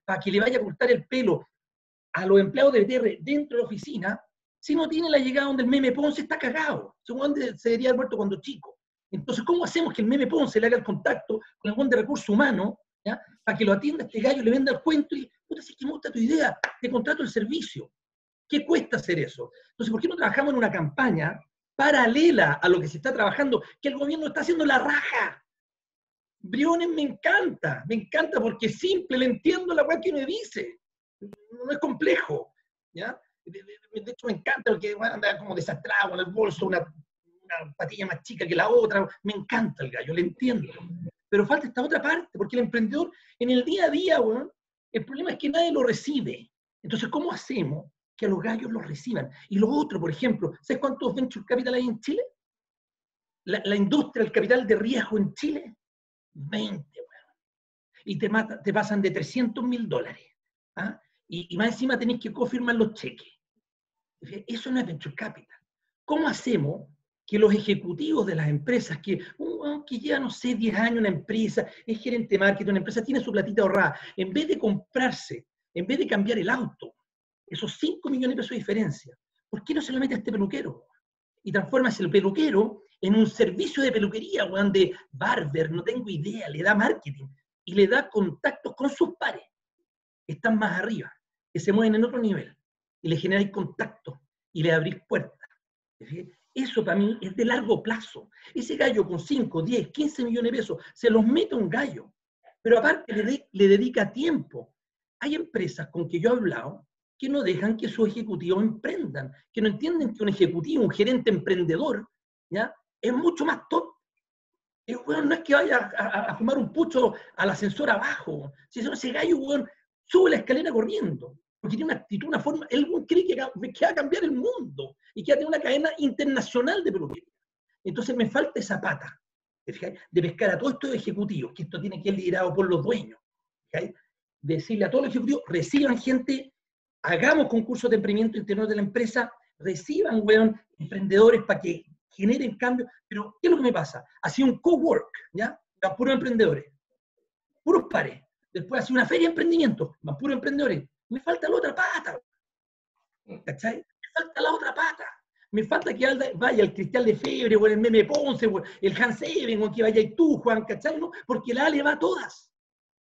para que le vaya a cortar el pelo a los empleados de BTR dentro de la oficina, si no tiene la llegada donde el meme Ponce está cagado. Según se debería haber muerto cuando chico. Entonces, ¿cómo hacemos que el meme Ponce le haga el contacto con el buen de recursos humanos, ¿ya? Para que lo atienda este gallo, le venda el cuento y, puta, si es que me gusta tu idea, te contrato el servicio? ¿Qué cuesta hacer eso? Entonces, ¿por qué no trabajamos en una campaña paralela a lo que se está trabajando, que el gobierno está haciendo la raja? Briones me encanta porque es simple, le entiendo la cual que me dice, no es complejo, ¿ya? De hecho me encanta porque anda como desastrado en el bolso, una patilla más chica que la otra, me encanta el gallo, le entiendo, pero falta esta otra parte, porque el emprendedor en el día a día, bueno, el problema es que nadie lo recibe. Entonces, ¿cómo hacemos que a los gallos los reciban? Y lo otro, por ejemplo, ¿sabes cuántos venture capital hay en Chile? La industria, el capital de riesgo en Chile, 20, bueno. Y te pasan de $300.000. ¿Ah? Y más encima tenés que confirmar los cheques. Eso no es venture capital. ¿Cómo hacemos que los ejecutivos de las empresas, que lleva, no sé, 10 años una empresa, es gerente de marketing, una empresa tiene su platita ahorrada, en vez de comprarse, en vez de cambiar el auto, esos 5 millones de pesos de diferencia, ¿por qué no se lo mete a este peluquero? Y transformas el peluquero en un servicio de peluquería, weón, de barber, no tengo idea, le da marketing y le da contactos con sus pares, que están más arriba, que se mueven en otro nivel, y le generáis contactos y le abrís puertas. Eso para mí es de largo plazo. Ese gallo con 5, 10, 15 millones de pesos, se los mete a un gallo, pero aparte le dedica tiempo. Hay empresas con que yo he hablado que no dejan que sus ejecutivos emprendan, que no entienden que un ejecutivo, un gerente emprendedor, ¿ya? Es mucho más top. El weón no es que vaya a fumar un pucho al ascensor abajo. Si ese gallo, weón, sube la escalera corriendo. Porque tiene una actitud, una forma. Él cree que va a cambiar el mundo y que va a tener una cadena internacional de peluquería. Entonces me falta esa pata, de pescar a todos estos ejecutivos, que esto tiene que ser liderado por los dueños. ¿Okay? Decirle a todos los ejecutivos, reciban gente, hagamos concursos de emprendimiento interior de la empresa, reciban, weón, emprendedores para que generen cambios. Pero, ¿qué es lo que me pasa? Hacía un cowork, ¿ya? Van puros emprendedores, puros pares. Después hacía una feria de emprendimiento, van puros emprendedores. Me falta la otra pata. ¿Cachai? Me falta la otra pata. Me falta que vaya el Cristian Lefebvre, o el Meme Ponce, o el Hans Eben, o que vaya tú, Juan, ¿cachai? ¿No? Porque la Ale va a todas.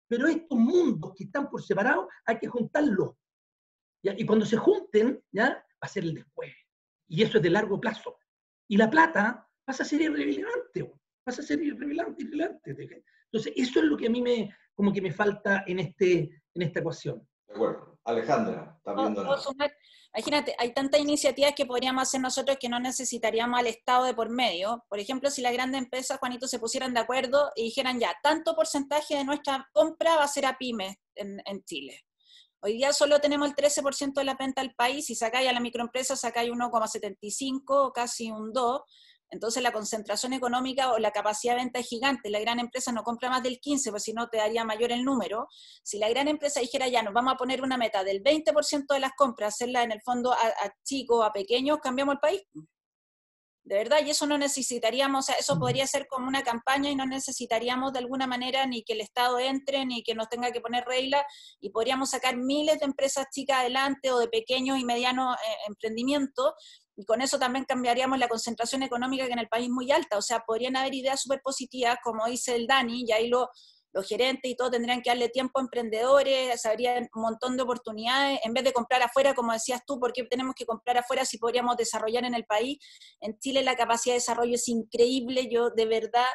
Pero estos mundos que están por separado, hay que juntarlos. ¿Ya? Y cuando se junten, ¿ya? Va a ser el después. Y eso es de largo plazo. Y la plata pasa a ser irrelevante, pasa a ser irrelevante. Entonces, eso es lo que a mí como que me falta en esta ecuación. De acuerdo. Alejandra, está viendo nada. Imagínate, hay tantas iniciativas que podríamos hacer nosotros que no necesitaríamos al Estado de por medio. Por ejemplo, si las grandes empresas, Juanito, se pusieran de acuerdo y dijeran ya, tanto porcentaje de nuestra compra va a ser a pymes en Chile. Hoy día solo tenemos el 13% de la venta del país, si sacáis a la microempresa sacáis 1,75, casi un 2%, entonces la concentración económica o la capacidad de venta es gigante, la gran empresa no compra más del 15%, pues si no te daría mayor el número. Si la gran empresa dijera ya, nos vamos a poner una meta del 20% de las compras, hacerla en el fondo a chicos, a pequeños, cambiamos el país. De verdad, y eso no necesitaríamos, o sea, eso podría ser como una campaña y no necesitaríamos de alguna manera ni que el Estado entre, ni que nos tenga que poner reglas, y podríamos sacar miles de empresas chicas adelante o de pequeños y medianos emprendimientos, y con eso también cambiaríamos la concentración económica que en el país es muy alta. O sea, podrían haber ideas súper positivas, como dice el Dani, y ahí los gerentes y todo tendrían que darle tiempo a emprendedores, habría un montón de oportunidades, en vez de comprar afuera, como decías tú, ¿por qué tenemos que comprar afuera si podríamos desarrollar en el país? En Chile la capacidad de desarrollo es increíble, yo de verdad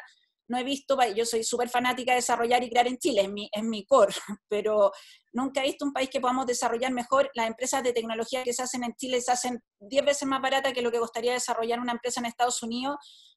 no he visto, yo soy súper fanática de desarrollar y crear en Chile, es mi core, pero nunca he visto un país que podamos desarrollar mejor. Las empresas de tecnología que se hacen en Chile se hacen 10 veces más baratas que lo que costaría desarrollar una empresa en Estados Unidos,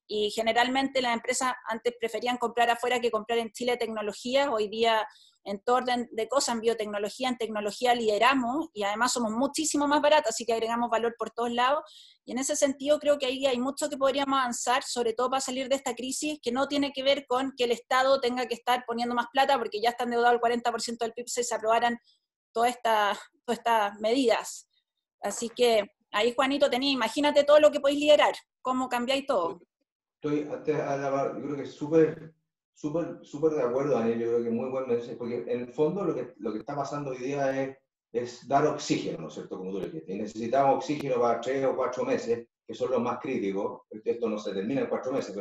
y generalmente las empresas antes preferían comprar afuera que comprar en Chile tecnología. Hoy día, en todo orden de cosas, en biotecnología, en tecnología lideramos, y además somos muchísimo más baratos, así que agregamos valor por todos lados. Y en ese sentido creo que ahí hay mucho que podríamos avanzar, sobre todo para salir de esta crisis, que no tiene que ver con que el Estado tenga que estar poniendo más plata, porque ya está endeudado el 40% del PIB si se aprobaran todas estas medidas. Así que ahí, Juanito, imagínate todo lo que podéis liderar, cómo cambiáis todo. Yo creo que es súper de acuerdo, Daniel. Yo creo que muy buen mensaje, porque en el fondo lo que está pasando hoy día es dar oxígeno, ¿no es cierto? Como tú le dijiste. Y necesitamos oxígeno para 3 o 4 meses, que son los más críticos. Esto no se termina en 4 meses,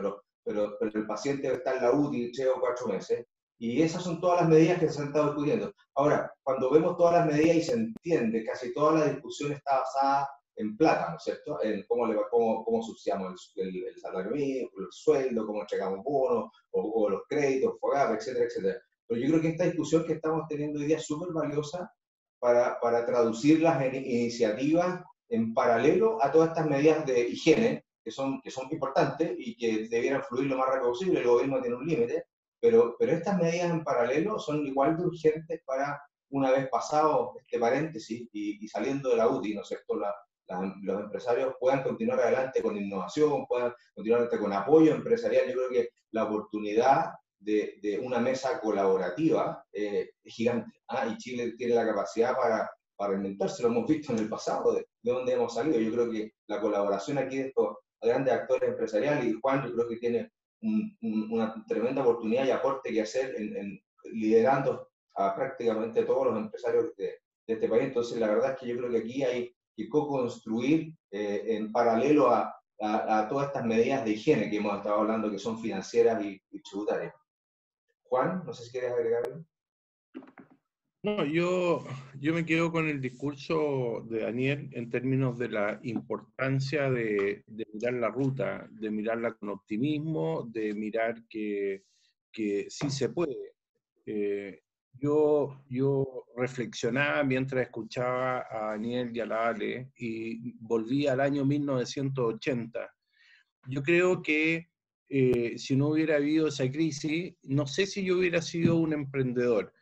pero el paciente está en la UTI 3 o 4 meses. Y esas son todas las medidas que se han estado discutiendo. Ahora, cuando vemos todas las medidas y se entiende, casi toda la discusión está basada en plata, ¿no es cierto? En cómo subsidiamos el salario mínimo, el sueldo, cómo entregamos bonos, o los créditos, FOGAP, etcétera, etcétera. Pero yo creo que esta discusión que estamos teniendo hoy día es súper valiosa para traducirlas en iniciativas en paralelo a todas estas medidas de higiene, que son importantes y que debieran fluir lo más rápido posible. El gobierno tiene un límite, pero estas medidas en paralelo son igual de urgentes para, una vez pasado este paréntesis y saliendo de la UTI, ¿no es cierto?, los empresarios puedan continuar adelante con innovación, puedan continuar adelante con apoyo empresarial. Yo creo que la oportunidad de una mesa colaborativa es gigante, y Chile tiene la capacidad para inventarse, lo hemos visto en el pasado, de dónde hemos salido. Yo creo que la colaboración aquí de estos grandes actores empresariales, y Juan, yo creo que tiene una tremenda oportunidad y aporte que hacer liderando a prácticamente todos los empresarios de este país. Entonces, la verdad es que yo creo que aquí hay que co-construir en paralelo a todas estas medidas de higiene que hemos estado hablando, que son financieras y tributarias. Juan, no sé si quieres agregar algo. No, yo me quedo con el discurso de Daniel en términos de la importancia de mirar la ruta, de mirarla con optimismo, de mirar que sí se puede. yo reflexionaba mientras escuchaba a Daniel y a la Ale y volví al año 1980. Yo creo que si no hubiera habido esa crisis, no sé si yo hubiera sido un emprendedor,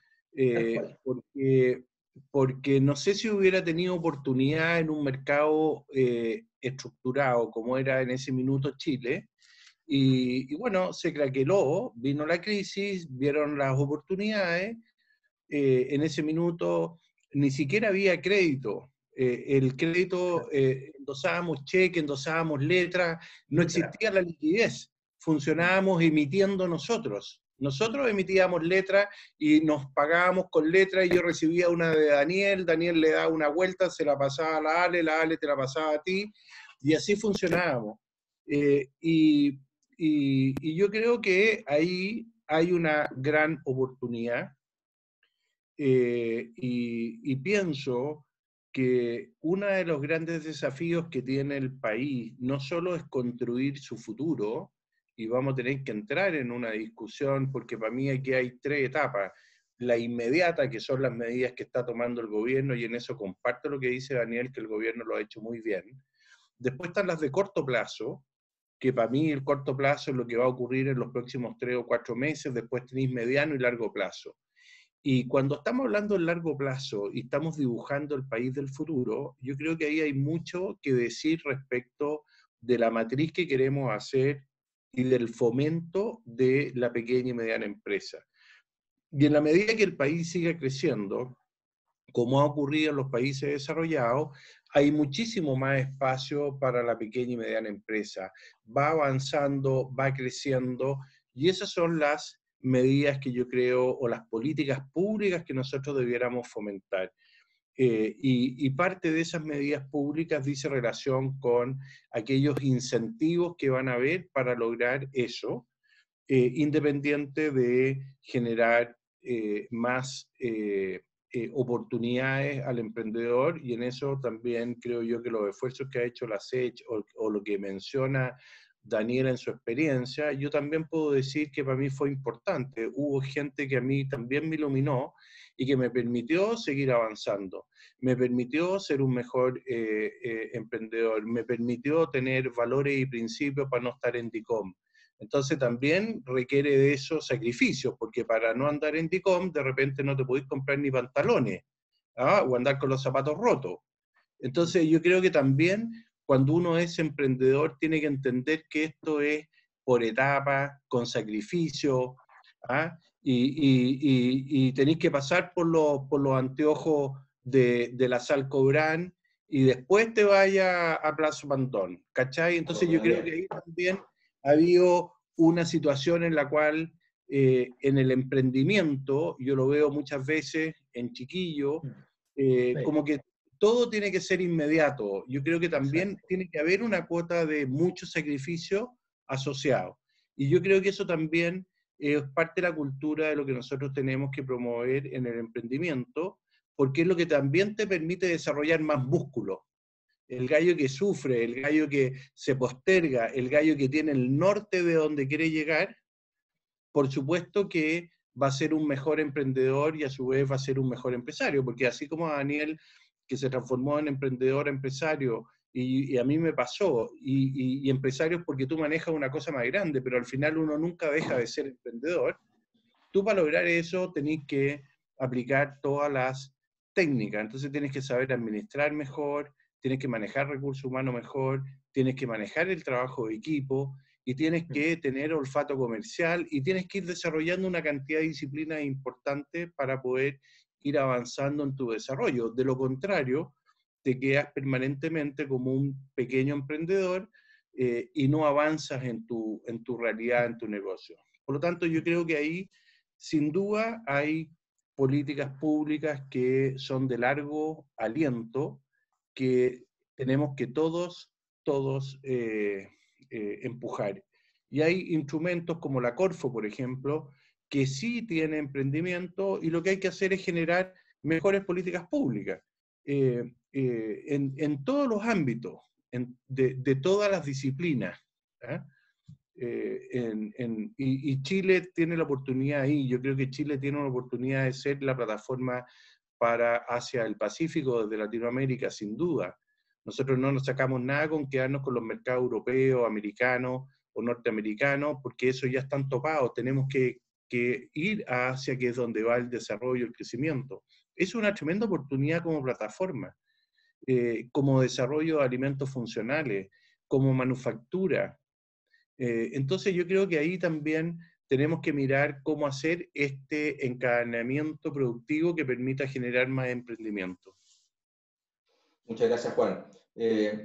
porque no sé si hubiera tenido oportunidad en un mercado estructurado como era en ese minuto Chile. Y bueno, se craqueló, vino la crisis, vieron las oportunidades. En ese minuto ni siquiera había crédito. El crédito, endosábamos cheque, endosábamos letras, no existía la liquidez. Funcionábamos emitiendo nosotros. Nosotros emitíamos letras y nos pagábamos con letras, y yo recibía una de Daniel, Daniel le daba una vuelta, se la pasaba a la Ale te la pasaba a ti, y así funcionábamos. Y yo creo que ahí hay una gran oportunidad. Y pienso que uno de los grandes desafíos que tiene el país no solo es construir su futuro, y vamos a tener que entrar en una discusión, porque para mí aquí hay tres etapas. La inmediata, que son las medidas que está tomando el gobierno, y en eso comparto lo que dice Daniel, que el gobierno lo ha hecho muy bien. Después están las de corto plazo, que para mí el corto plazo es lo que va a ocurrir en los próximos 3 o 4 meses, después tenéis mediano y largo plazo. Y cuando estamos hablando en largo plazo y estamos dibujando el país del futuro, yo creo que ahí hay mucho que decir respecto de la matriz que queremos hacer y del fomento de la pequeña y mediana empresa. Y en la medida que el país siga creciendo, como ha ocurrido en los países desarrollados, hay muchísimo más espacio para la pequeña y mediana empresa. Va avanzando, va creciendo, y esas son las medidas que yo creo, o las políticas públicas que nosotros debiéramos fomentar. Y parte de esas medidas públicas dice relación con aquellos incentivos que van a haber para lograr eso, independiente de generar más oportunidades al emprendedor, y en eso también creo yo que los esfuerzos que ha hecho la SECH o lo que menciona Daniela en su experiencia, yo también puedo decir que para mí fue importante. Hubo gente que a mí también me iluminó y que me permitió seguir avanzando, me permitió ser un mejor emprendedor, me permitió tener valores y principios para no estar en DICOM. Entonces también requiere de esos sacrificios, porque para no andar en DICOM de repente no te podés comprar ni pantalones, o andar con los zapatos rotos. Entonces yo creo que también cuando uno es emprendedor tiene que entender que esto es por etapas, con sacrificio, y tenéis que pasar por los anteojos de la Salcobrán y después te vaya a Plaza Pantón, ¿cachai? Entonces yo creo que ahí también ha habido una situación en la cual en el emprendimiento, yo lo veo muchas veces en chiquillos, como que todo tiene que ser inmediato. Yo creo que también tiene que haber una cuota de mucho sacrificio asociado. Y yo creo que eso también es parte de la cultura de lo que nosotros tenemos que promover en el emprendimiento, porque es lo que también te permite desarrollar más músculo. El gallo que sufre, el gallo que se posterga, el gallo que tiene el norte de donde quiere llegar, por supuesto que va a ser un mejor emprendedor y a su vez va a ser un mejor empresario, porque así como a Daniel, que se transformó en emprendedor a empresario, y a mí me pasó, y empresarios porque tú manejas una cosa más grande, pero al final uno nunca deja de ser emprendedor. Tú para lograr eso tenés que aplicar todas las técnicas, entonces tienes que saber administrar mejor, tienes que manejar recursos humanos mejor, tienes que manejar el trabajo de equipo, y tienes que tener olfato comercial, y tienes que ir desarrollando una cantidad de disciplinas importantes para poder ir avanzando en tu desarrollo. De lo contrario, te quedas permanentemente como un pequeño emprendedor y no avanzas en tu realidad, en tu negocio. Por lo tanto, yo creo que ahí, sin duda, hay políticas públicas que son de largo aliento, que tenemos que todos empujar. Y hay instrumentos como la Corfo, por ejemplo, que sí tiene emprendimiento, y lo que hay que hacer es generar mejores políticas públicas en todos los ámbitos, de todas las disciplinas. y Chile tiene la oportunidad ahí. Yo creo que Chile tiene una oportunidad de ser la plataforma hacia el Pacífico desde Latinoamérica, sin duda. Nosotros no nos sacamos nada con quedarnos con los mercados europeos, americanos o norteamericanos, porque eso ya están topados. Tenemos que ir a Asia, que es donde va el desarrollo, el crecimiento. Es una tremenda oportunidad como plataforma, como desarrollo de alimentos funcionales, como manufactura. Entonces yo creo que ahí también tenemos que mirar cómo hacer este encadenamiento productivo que permita generar más emprendimiento. Muchas gracias, Juan.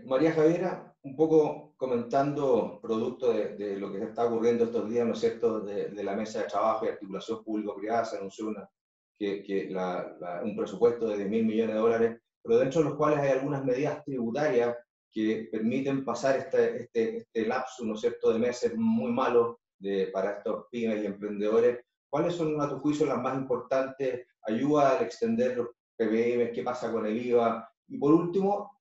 María Javiera, un poco comentando producto de lo que se está ocurriendo estos días, ¿no es cierto?, de la mesa de trabajo y articulación público-privada, se anunció un presupuesto de 10.000 millones de dólares, pero dentro de los cuales hay algunas medidas tributarias que permiten pasar este lapso, ¿no es cierto?, de meses muy malos para estos pymes y emprendedores. ¿Cuáles son, a tu juicio, las más importantes? ¿Ayuda al extender los PPM? ¿Qué pasa con el IVA? Y por último,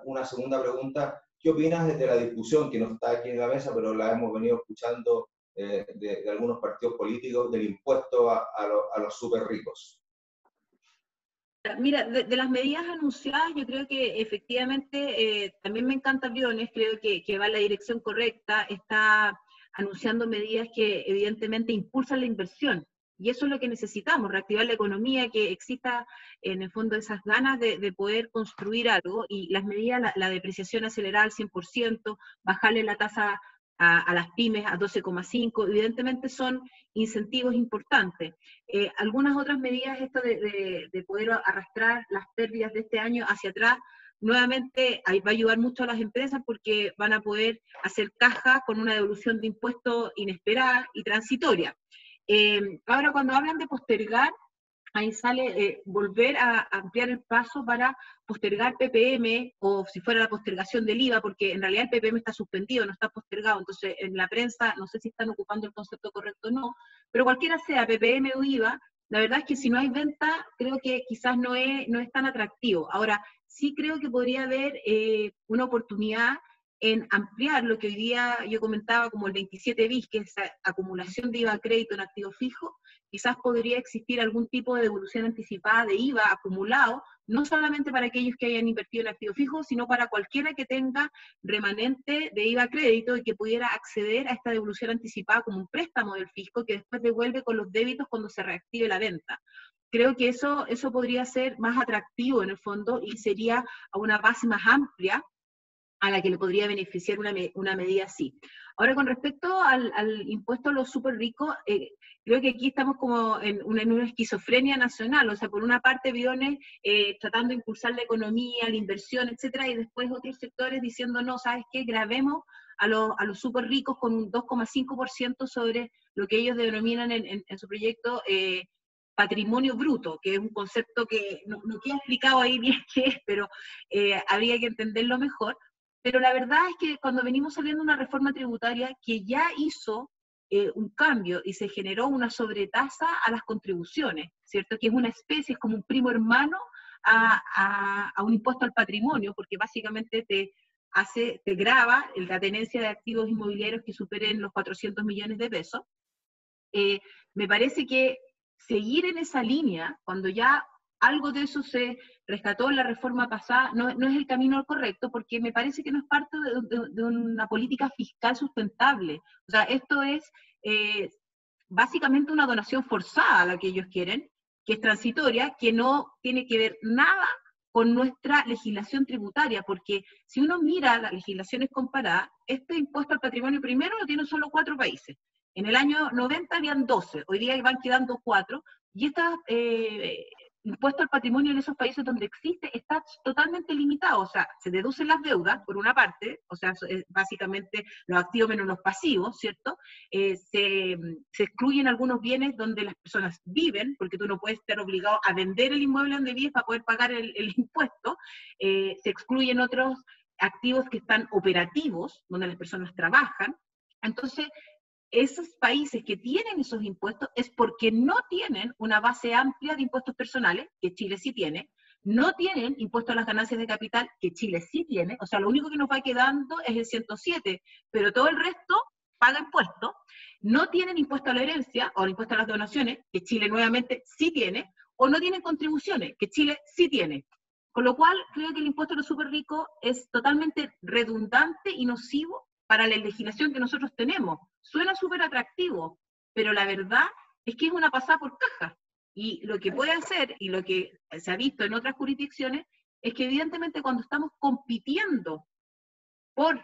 una segunda pregunta, ¿qué opinas desde la discusión, que no está aquí en la mesa, pero la hemos venido escuchando de algunos partidos políticos, del impuesto a los súper ricos? Mira, de las medidas anunciadas, yo creo que efectivamente, también me encanta Briones, creo que va en la dirección correcta, está anunciando medidas que evidentemente impulsan la inversión. Y eso es lo que necesitamos, reactivar la economía, que exista en el fondo esas ganas de poder construir algo, y las medidas, la depreciación acelerada al 100%, bajarle la tasa a las pymes a 12,5, evidentemente son incentivos importantes. Algunas otras medidas, esto de poder arrastrar las pérdidas de este año hacia atrás, nuevamente va a ayudar mucho a las empresas porque van a poder hacer caja con una devolución de impuestos inesperada y transitoria. Ahora, cuando hablan de postergar, ahí sale volver a ampliar el plazo para postergar PPM, o si fuera la postergación del IVA, porque en realidad el PPM está suspendido, no está postergado, entonces en la prensa no sé si están ocupando el concepto correcto o no, pero cualquiera sea PPM o IVA, la verdad es que si no hay venta, creo que quizás no es tan atractivo. Ahora, sí creo que podría haber una oportunidad en ampliar lo que hoy día yo comentaba como el 27 bis, que es acumulación de IVA crédito en activo fijo. Quizás podría existir algún tipo de devolución anticipada de IVA acumulado, no solamente para aquellos que hayan invertido en activo fijo, sino para cualquiera que tenga remanente de IVA crédito y que pudiera acceder a esta devolución anticipada como un préstamo del fisco que después devuelve con los débitos cuando se reactive la venta. Creo que eso podría ser más atractivo en el fondo y sería a una base más amplia a la que le podría beneficiar una medida así. Ahora, con respecto al impuesto a los súper ricos, creo que aquí estamos como en una esquizofrenia nacional, o sea, por una parte Briones tratando de impulsar la economía, la inversión, etcétera, y después otros sectores diciendo, no, ¿sabes qué? Gravemos a los súper ricos con un 2,5% sobre lo que ellos denominan en su proyecto patrimonio bruto, que es un concepto que no queda explicado ahí bien qué es, pero habría que entenderlo mejor. Pero la verdad es que cuando venimos saliendo una reforma tributaria que ya hizo un cambio y se generó una sobretasa a las contribuciones, ¿cierto? Que es una especie, es como un primo hermano a un impuesto al patrimonio, porque básicamente te grava la tenencia de activos inmobiliarios que superen los 400 millones de pesos. Me parece que seguir en esa línea, cuando ya algo de eso se rescató en la reforma pasada, no es el camino correcto, porque me parece que no es parte de una política fiscal sustentable. O sea, esto es básicamente una donación forzada a la que ellos quieren, que es transitoria, que no tiene que ver nada con nuestra legislación tributaria, porque si uno mira las legislaciones comparadas, este impuesto al patrimonio primero lo tienen solo 4 países. En el año 90 habían 12, hoy día van quedando 4, y estas impuesto al patrimonio en esos países donde existe está totalmente limitado, o sea, se deducen las deudas, por una parte, o sea, básicamente los activos menos los pasivos, ¿cierto? Se excluyen algunos bienes donde las personas viven, porque tú no puedes estar obligado a vender el inmueble donde vives para poder pagar el impuesto, se excluyen otros activos que están operativos, donde las personas trabajan. Entonces, esos países que tienen esos impuestos es porque no tienen una base amplia de impuestos personales, que Chile sí tiene, no tienen impuestos a las ganancias de capital, que Chile sí tiene, o sea, lo único que nos va quedando es el 107, pero todo el resto paga impuestos, no tienen impuesto a la herencia o el impuesto a las donaciones, que Chile nuevamente sí tiene, o no tienen contribuciones, que Chile sí tiene. Con lo cual, creo que el impuesto a los súper ricos es totalmente redundante y nocivo para la legislación que nosotros tenemos. Suena súper atractivo, pero la verdad es que es una pasada por caja. Y lo que puede hacer, y lo que se ha visto en otras jurisdicciones, es que evidentemente cuando estamos compitiendo por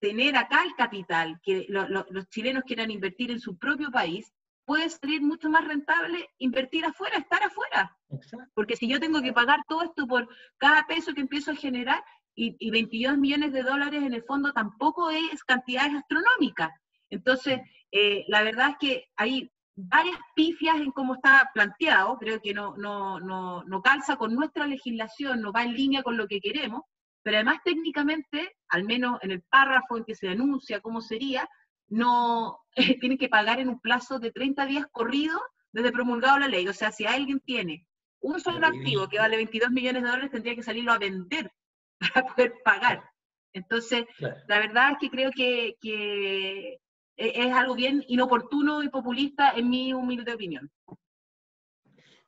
tener acá el capital, que los chilenos quieran invertir en su propio país, puede salir mucho más rentable invertir afuera, estar afuera. Exacto. Porque si yo tengo que pagar todo esto por cada peso que empiezo a generar, y 22 millones de dólares en el fondo tampoco es cantidades astronómicas. Entonces, la verdad es que hay varias pifias en cómo está planteado, creo que no calza con nuestra legislación, no va en línea con lo que queremos, pero además técnicamente, al menos en el párrafo en que se anuncia cómo sería, no tienen que pagar en un plazo de 30 días corridos desde promulgado la ley. O sea, si alguien tiene un solo activo que vale 22 millones de dólares, tendría que salirlo a vender para poder pagar. Entonces, Claro. la verdad es que creo que es algo bien inoportuno y populista en mi humilde opinión.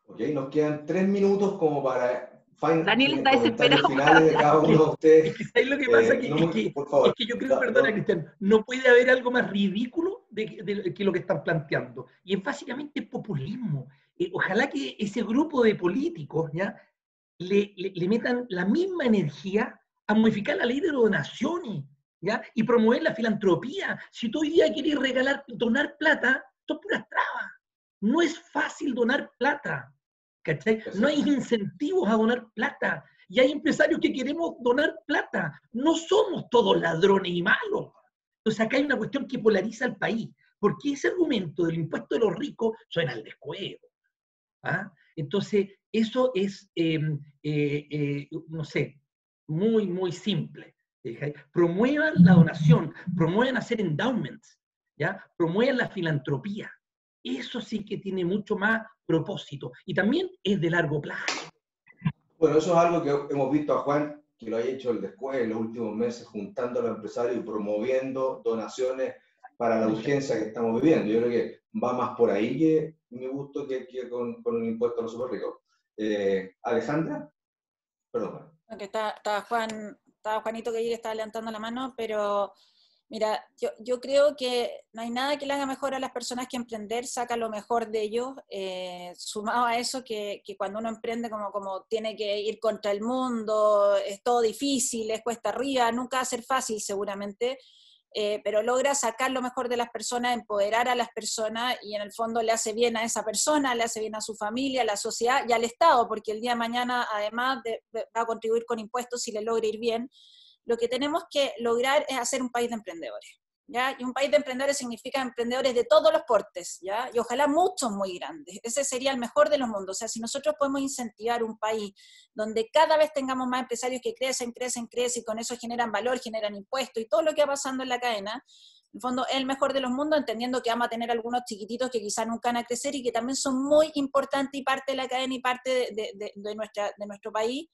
Ok, nos quedan 3 minutos como para Daniel está comentarios desesperado. finales de cada uno de ustedes. Es que ¿sabes lo que pasa? Por favor, es que yo creo, perdona, Cristian, no puede haber algo más ridículo que lo que están planteando. Y es básicamente populismo. Ojalá que ese grupo de políticos ¿ya? Le metan la misma energía a modificar la ley de donaciones, ¿ya? Y promover la filantropía. Si tú hoy día quieres donar plata, son puras trabas. No es fácil donar plata, ¿cachai? No hay incentivos a donar plata. Y hay empresarios que queremos donar plata. No somos todos ladrones y malos. Entonces acá hay una cuestión que polariza al país. Porque ese argumento del impuesto de los ricos suena al descuido. ¿Ah? Entonces, eso es, no sé, muy, muy simple. Promuevan la donación, promuevan hacer endowments, ¿ya? Promuevan la filantropía. Eso sí que tiene mucho más propósito y también es de largo plazo. Bueno, eso es algo que hemos visto a Juan, que lo ha hecho el después en los últimos meses, juntando a los empresarios y promoviendo donaciones para la urgencia que estamos viviendo. Yo creo que va más por ahí que mi gusto que con el impuesto a los súper ricos. Alejandra, perdón. Okay, estaba Juanito que estaba levantando la mano, pero mira, yo creo que no hay nada que le haga mejor a las personas que emprender, saca lo mejor de ellos, sumado a eso que cuando uno emprende como tiene que ir contra el mundo, es todo difícil, es cuesta arriba, nunca va a ser fácil seguramente, pero logra sacar lo mejor de las personas, empoderar a las personas y en el fondo le hace bien a esa persona, le hace bien a su familia, a la sociedad y al Estado, porque el día de mañana además va a contribuir con impuestos si le logra ir bien. Lo que tenemos que lograr es hacer un país de emprendedores, ¿ya? Y un país de emprendedores significa emprendedores de todos los portes, ¿ya? Y ojalá muchos muy grandes. Ese sería el mejor de los mundos. O sea, si nosotros podemos incentivar un país donde cada vez tengamos más empresarios que crecen y con eso generan valor, generan impuestos y todo lo que va pasando en la cadena, en el fondo es el mejor de los mundos, entendiendo que vamos a tener algunos chiquititos que quizás nunca van a crecer y que también son muy importantes y parte de la cadena y parte de nuestro país,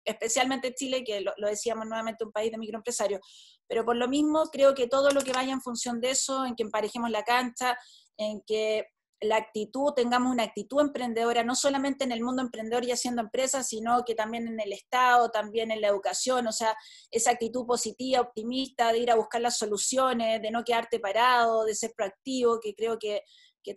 especialmente Chile, que lo decíamos nuevamente, un país de microempresarios. Pero por lo mismo, creo que todo lo que vaya en función de eso, en que emparejemos la cancha, en que la actitud, tengamos una actitud emprendedora, no solamente en el mundo emprendedor y haciendo empresas, sino que también en el Estado, también en la educación, o sea, esa actitud positiva, optimista, de ir a buscar las soluciones, de no quedarte parado, de ser proactivo, que creo que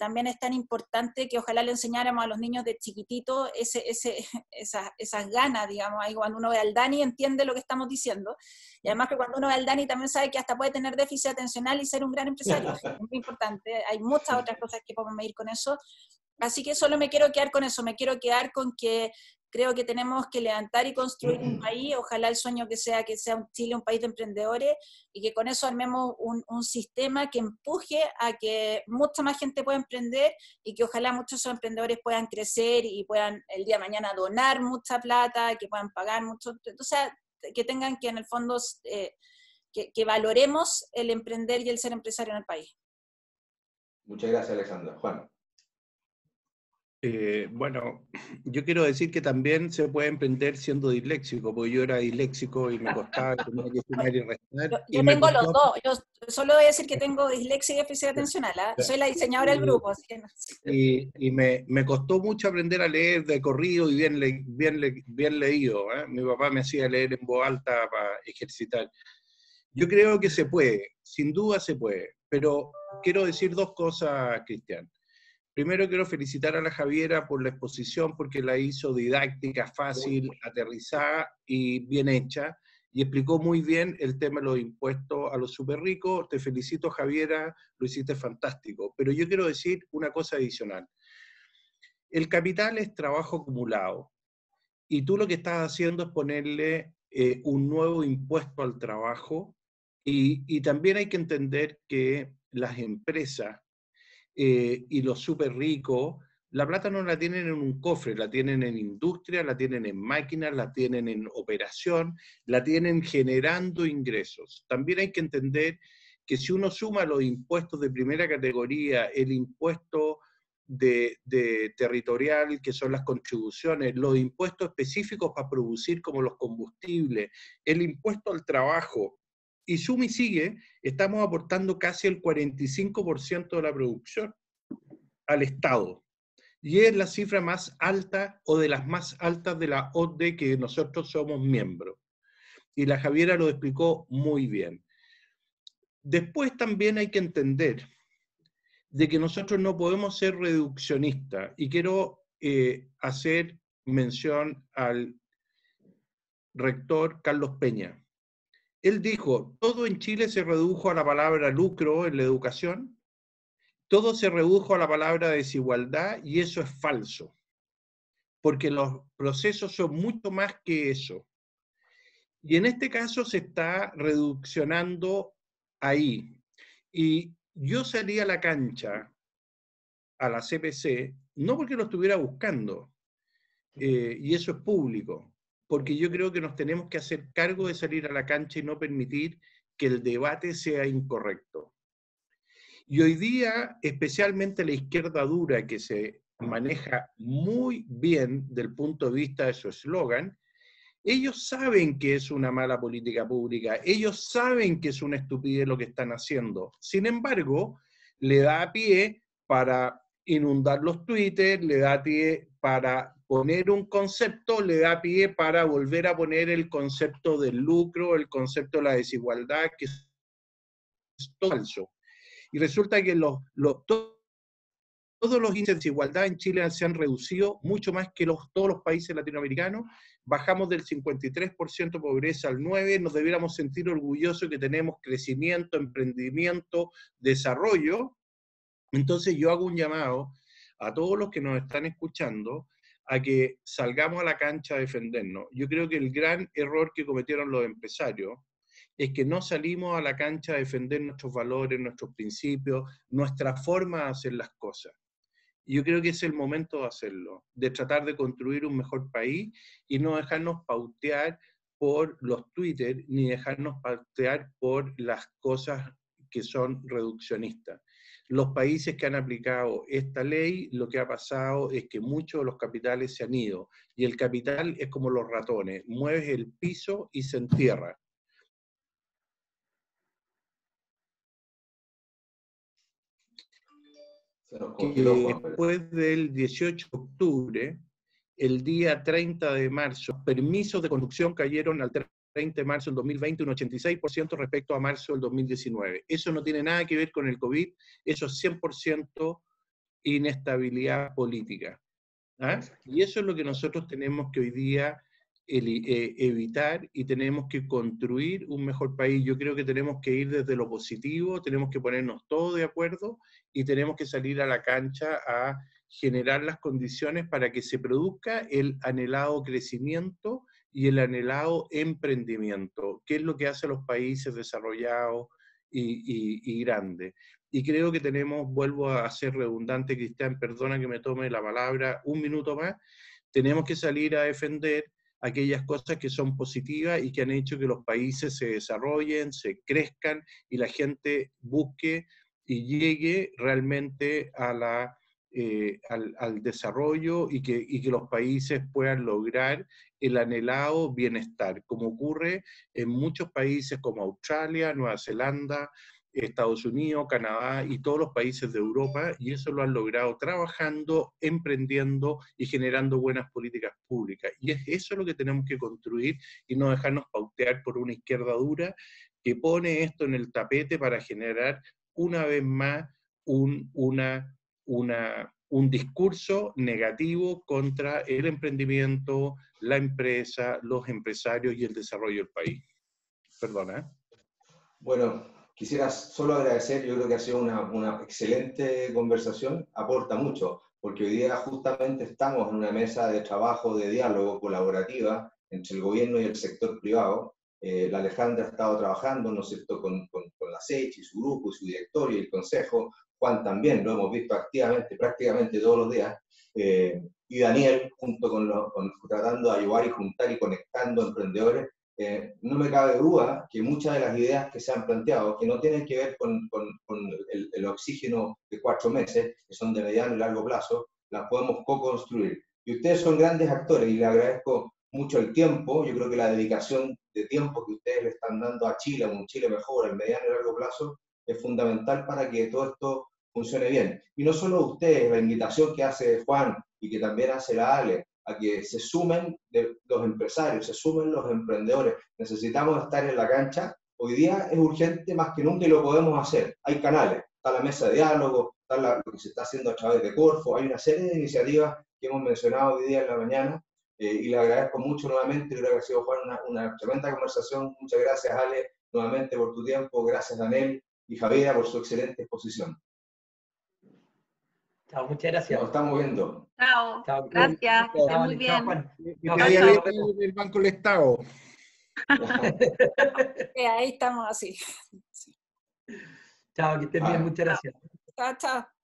también es tan importante, que ojalá le enseñáramos a los niños de chiquitito esas ganas, digamos, ahí cuando uno ve al Dani entiende lo que estamos diciendo, y además que cuando uno ve al Dani también sabe que hasta puede tener déficit atencional y ser un gran empresario, es muy importante, hay muchas otras cosas que podemos medir con eso, así que solo me quiero quedar con eso, me quiero quedar con que creo que tenemos que levantar y construir un país, ojalá el sueño que sea un Chile, un país de emprendedores, y que con eso armemos un sistema que empuje a que mucha más gente pueda emprender y que ojalá muchos de esos emprendedores puedan crecer y puedan el día de mañana donar mucha plata, que puedan pagar mucho, entonces que tengan que en el fondo, que valoremos el emprender y el ser empresario en el país. Muchas gracias, Alejandra. Juan. Bueno, yo quiero decir que también se puede emprender siendo disléxico, porque yo era disléxico y me costaba, tenía que sumar y restar. Yo tengo los dos. Yo solo voy a decir que tengo dislexia y déficit atencional. ¿Eh? Soy la diseñadora del grupo, así que no. Y me costó mucho aprender a leer de corrido y bien leído. Mi papá me hacía leer en voz alta para ejercitar. Yo creo que se puede, sin duda se puede, pero quiero decir dos cosas, Cristian. Primero quiero felicitar a la Javiera por la exposición, porque la hizo didáctica, fácil, aterrizada y bien hecha, y explicó muy bien el tema de los impuestos a los súper ricos. Te felicito, Javiera, lo hiciste fantástico. Pero yo quiero decir una cosa adicional. El capital es trabajo acumulado, y tú lo que estás haciendo es ponerle un nuevo impuesto al trabajo, y también hay que entender que las empresas y los súper ricos, la plata no la tienen en un cofre, la tienen en industria, la tienen en máquinas, la tienen en operación, la tienen generando ingresos. También hay que entender que si uno suma los impuestos de primera categoría, el impuesto de territorial, que son las contribuciones, los impuestos específicos para producir, como los combustibles, el impuesto al trabajo, y suma y sigue, estamos aportando casi el 45% de la producción al Estado. Y es la cifra más alta o de las más altas de la OCDE que nosotros somos miembros. Y la Javiera lo explicó muy bien. Después también hay que entender de que nosotros no podemos ser reduccionistas. Y quiero hacer mención al rector Carlos Peña. Él dijo, todo en Chile se redujo a la palabra lucro en la educación, todo se redujo a la palabra desigualdad, y eso es falso, porque los procesos son mucho más que eso. Y en este caso se está reduccionando ahí. Y yo salí a la cancha, a la CPC, no porque lo estuviera buscando, y eso es público, porque yo creo que nos tenemos que hacer cargo de salir a la cancha y no permitir que el debate sea incorrecto. Y hoy día, especialmente la izquierda dura, que se maneja muy bien del punto de vista de su eslogan, ellos saben que es una mala política pública, ellos saben que es una estupidez lo que están haciendo. Sin embargo, le da pie para inundar los Twitter, le da pie para poner un concepto, le da pie para volver a poner el concepto del lucro, el concepto de la desigualdad, que es todo falso. Y resulta que todos los índices de desigualdad en Chile se han reducido mucho más que todos los países latinoamericanos. Bajamos del 53% de pobreza al 9%, nos debiéramos sentir orgullosos que tenemos crecimiento, emprendimiento, desarrollo. Entonces yo hago un llamado a todos los que nos están escuchando a que salgamos a la cancha a defendernos. Yo creo que el gran error que cometieron los empresarios es que no salimos a la cancha a defender nuestros valores, nuestros principios, nuestra forma de hacer las cosas. Y yo creo que es el momento de hacerlo, de tratar de construir un mejor país y no dejarnos pautear por los Twitter, ni dejarnos pautear por las cosas que son reduccionistas. Los países que han aplicado esta ley, lo que ha pasado es que muchos de los capitales se han ido. Y el capital es como los ratones, mueves el piso y se entierra. Después del 18 de octubre, el día 30 de marzo, los permisos de construcción cayeron al 30 de marzo del 2020 un 86% respecto a marzo del 2019. Eso no tiene nada que ver con el COVID, eso es 100% inestabilidad política. ¿Ah? Y eso es lo que nosotros tenemos que hoy día evitar, y tenemos que construir un mejor país. Yo creo que tenemos que ir desde lo positivo, tenemos que ponernos todos de acuerdo y tenemos que salir a la cancha a generar las condiciones para que se produzca el anhelado crecimiento y el anhelado emprendimiento, que es lo que hacen los países desarrollados y grandes. Y creo que tenemos, vuelvo a ser redundante, Cristian, perdona que me tome la palabra un minuto más, tenemos que salir a defender aquellas cosas que son positivas y que han hecho que los países se desarrollen, se crezcan y la gente busque y llegue realmente a la al desarrollo y que los países puedan lograr el anhelado bienestar, como ocurre en muchos países como Australia, Nueva Zelanda, Estados Unidos, Canadá y todos los países de Europa, y eso lo han logrado trabajando, emprendiendo y generando buenas políticas públicas. Y es eso lo que tenemos que construir y no dejarnos pautear por una izquierda dura que pone esto en el tapete para generar una vez más un discurso negativo contra el emprendimiento, la empresa, los empresarios y el desarrollo del país. Perdona. Bueno, quisiera solo agradecer, yo creo que ha sido una excelente conversación, aporta mucho, porque hoy día justamente estamos en una mesa de trabajo, de diálogo colaborativa entre el gobierno y el sector privado. La Alejandra ha estado trabajando, ¿no es cierto?, con la SEICH y su grupo, y su directorio y el consejo. Juan también, lo hemos visto activamente, prácticamente todos los días. Y Daniel, junto tratando de ayudar y juntar y conectando emprendedores. No me cabe duda que muchas de las ideas que se han planteado, que no tienen que ver con el oxígeno de 4 meses, que son de mediano y largo plazo, las podemos co-construir. Y ustedes son grandes actores y les agradezco mucho el tiempo. Yo creo que la dedicación de tiempo que ustedes le están dando a Chile, a un Chile mejor, al mediano y largo plazo, es fundamental para que todo esto funcione bien. Y no solo ustedes, la invitación que hace Juan y que también hace la Ale, a que se sumen los empresarios, se sumen los emprendedores. Necesitamos estar en la cancha. Hoy día es urgente más que nunca y lo podemos hacer. Hay canales, está la mesa de diálogo, está lo que se está haciendo a través de Corfo, hay una serie de iniciativas que hemos mencionado hoy día en la mañana, y le agradezco mucho nuevamente. Creo que ha sido, Juan, una tremenda conversación. Muchas gracias, Ale, nuevamente por tu tiempo. Gracias, Daniel y Javiera, por su excelente exposición. Chao, muchas gracias. Nos estamos viendo. Chao. Chao. Gracias. Que estén muy Chao, bien. Juan. Que te vaya bien el Banco del Estado. Ahí estamos así. Chao, que estén bien, muchas gracias. Chao, chao.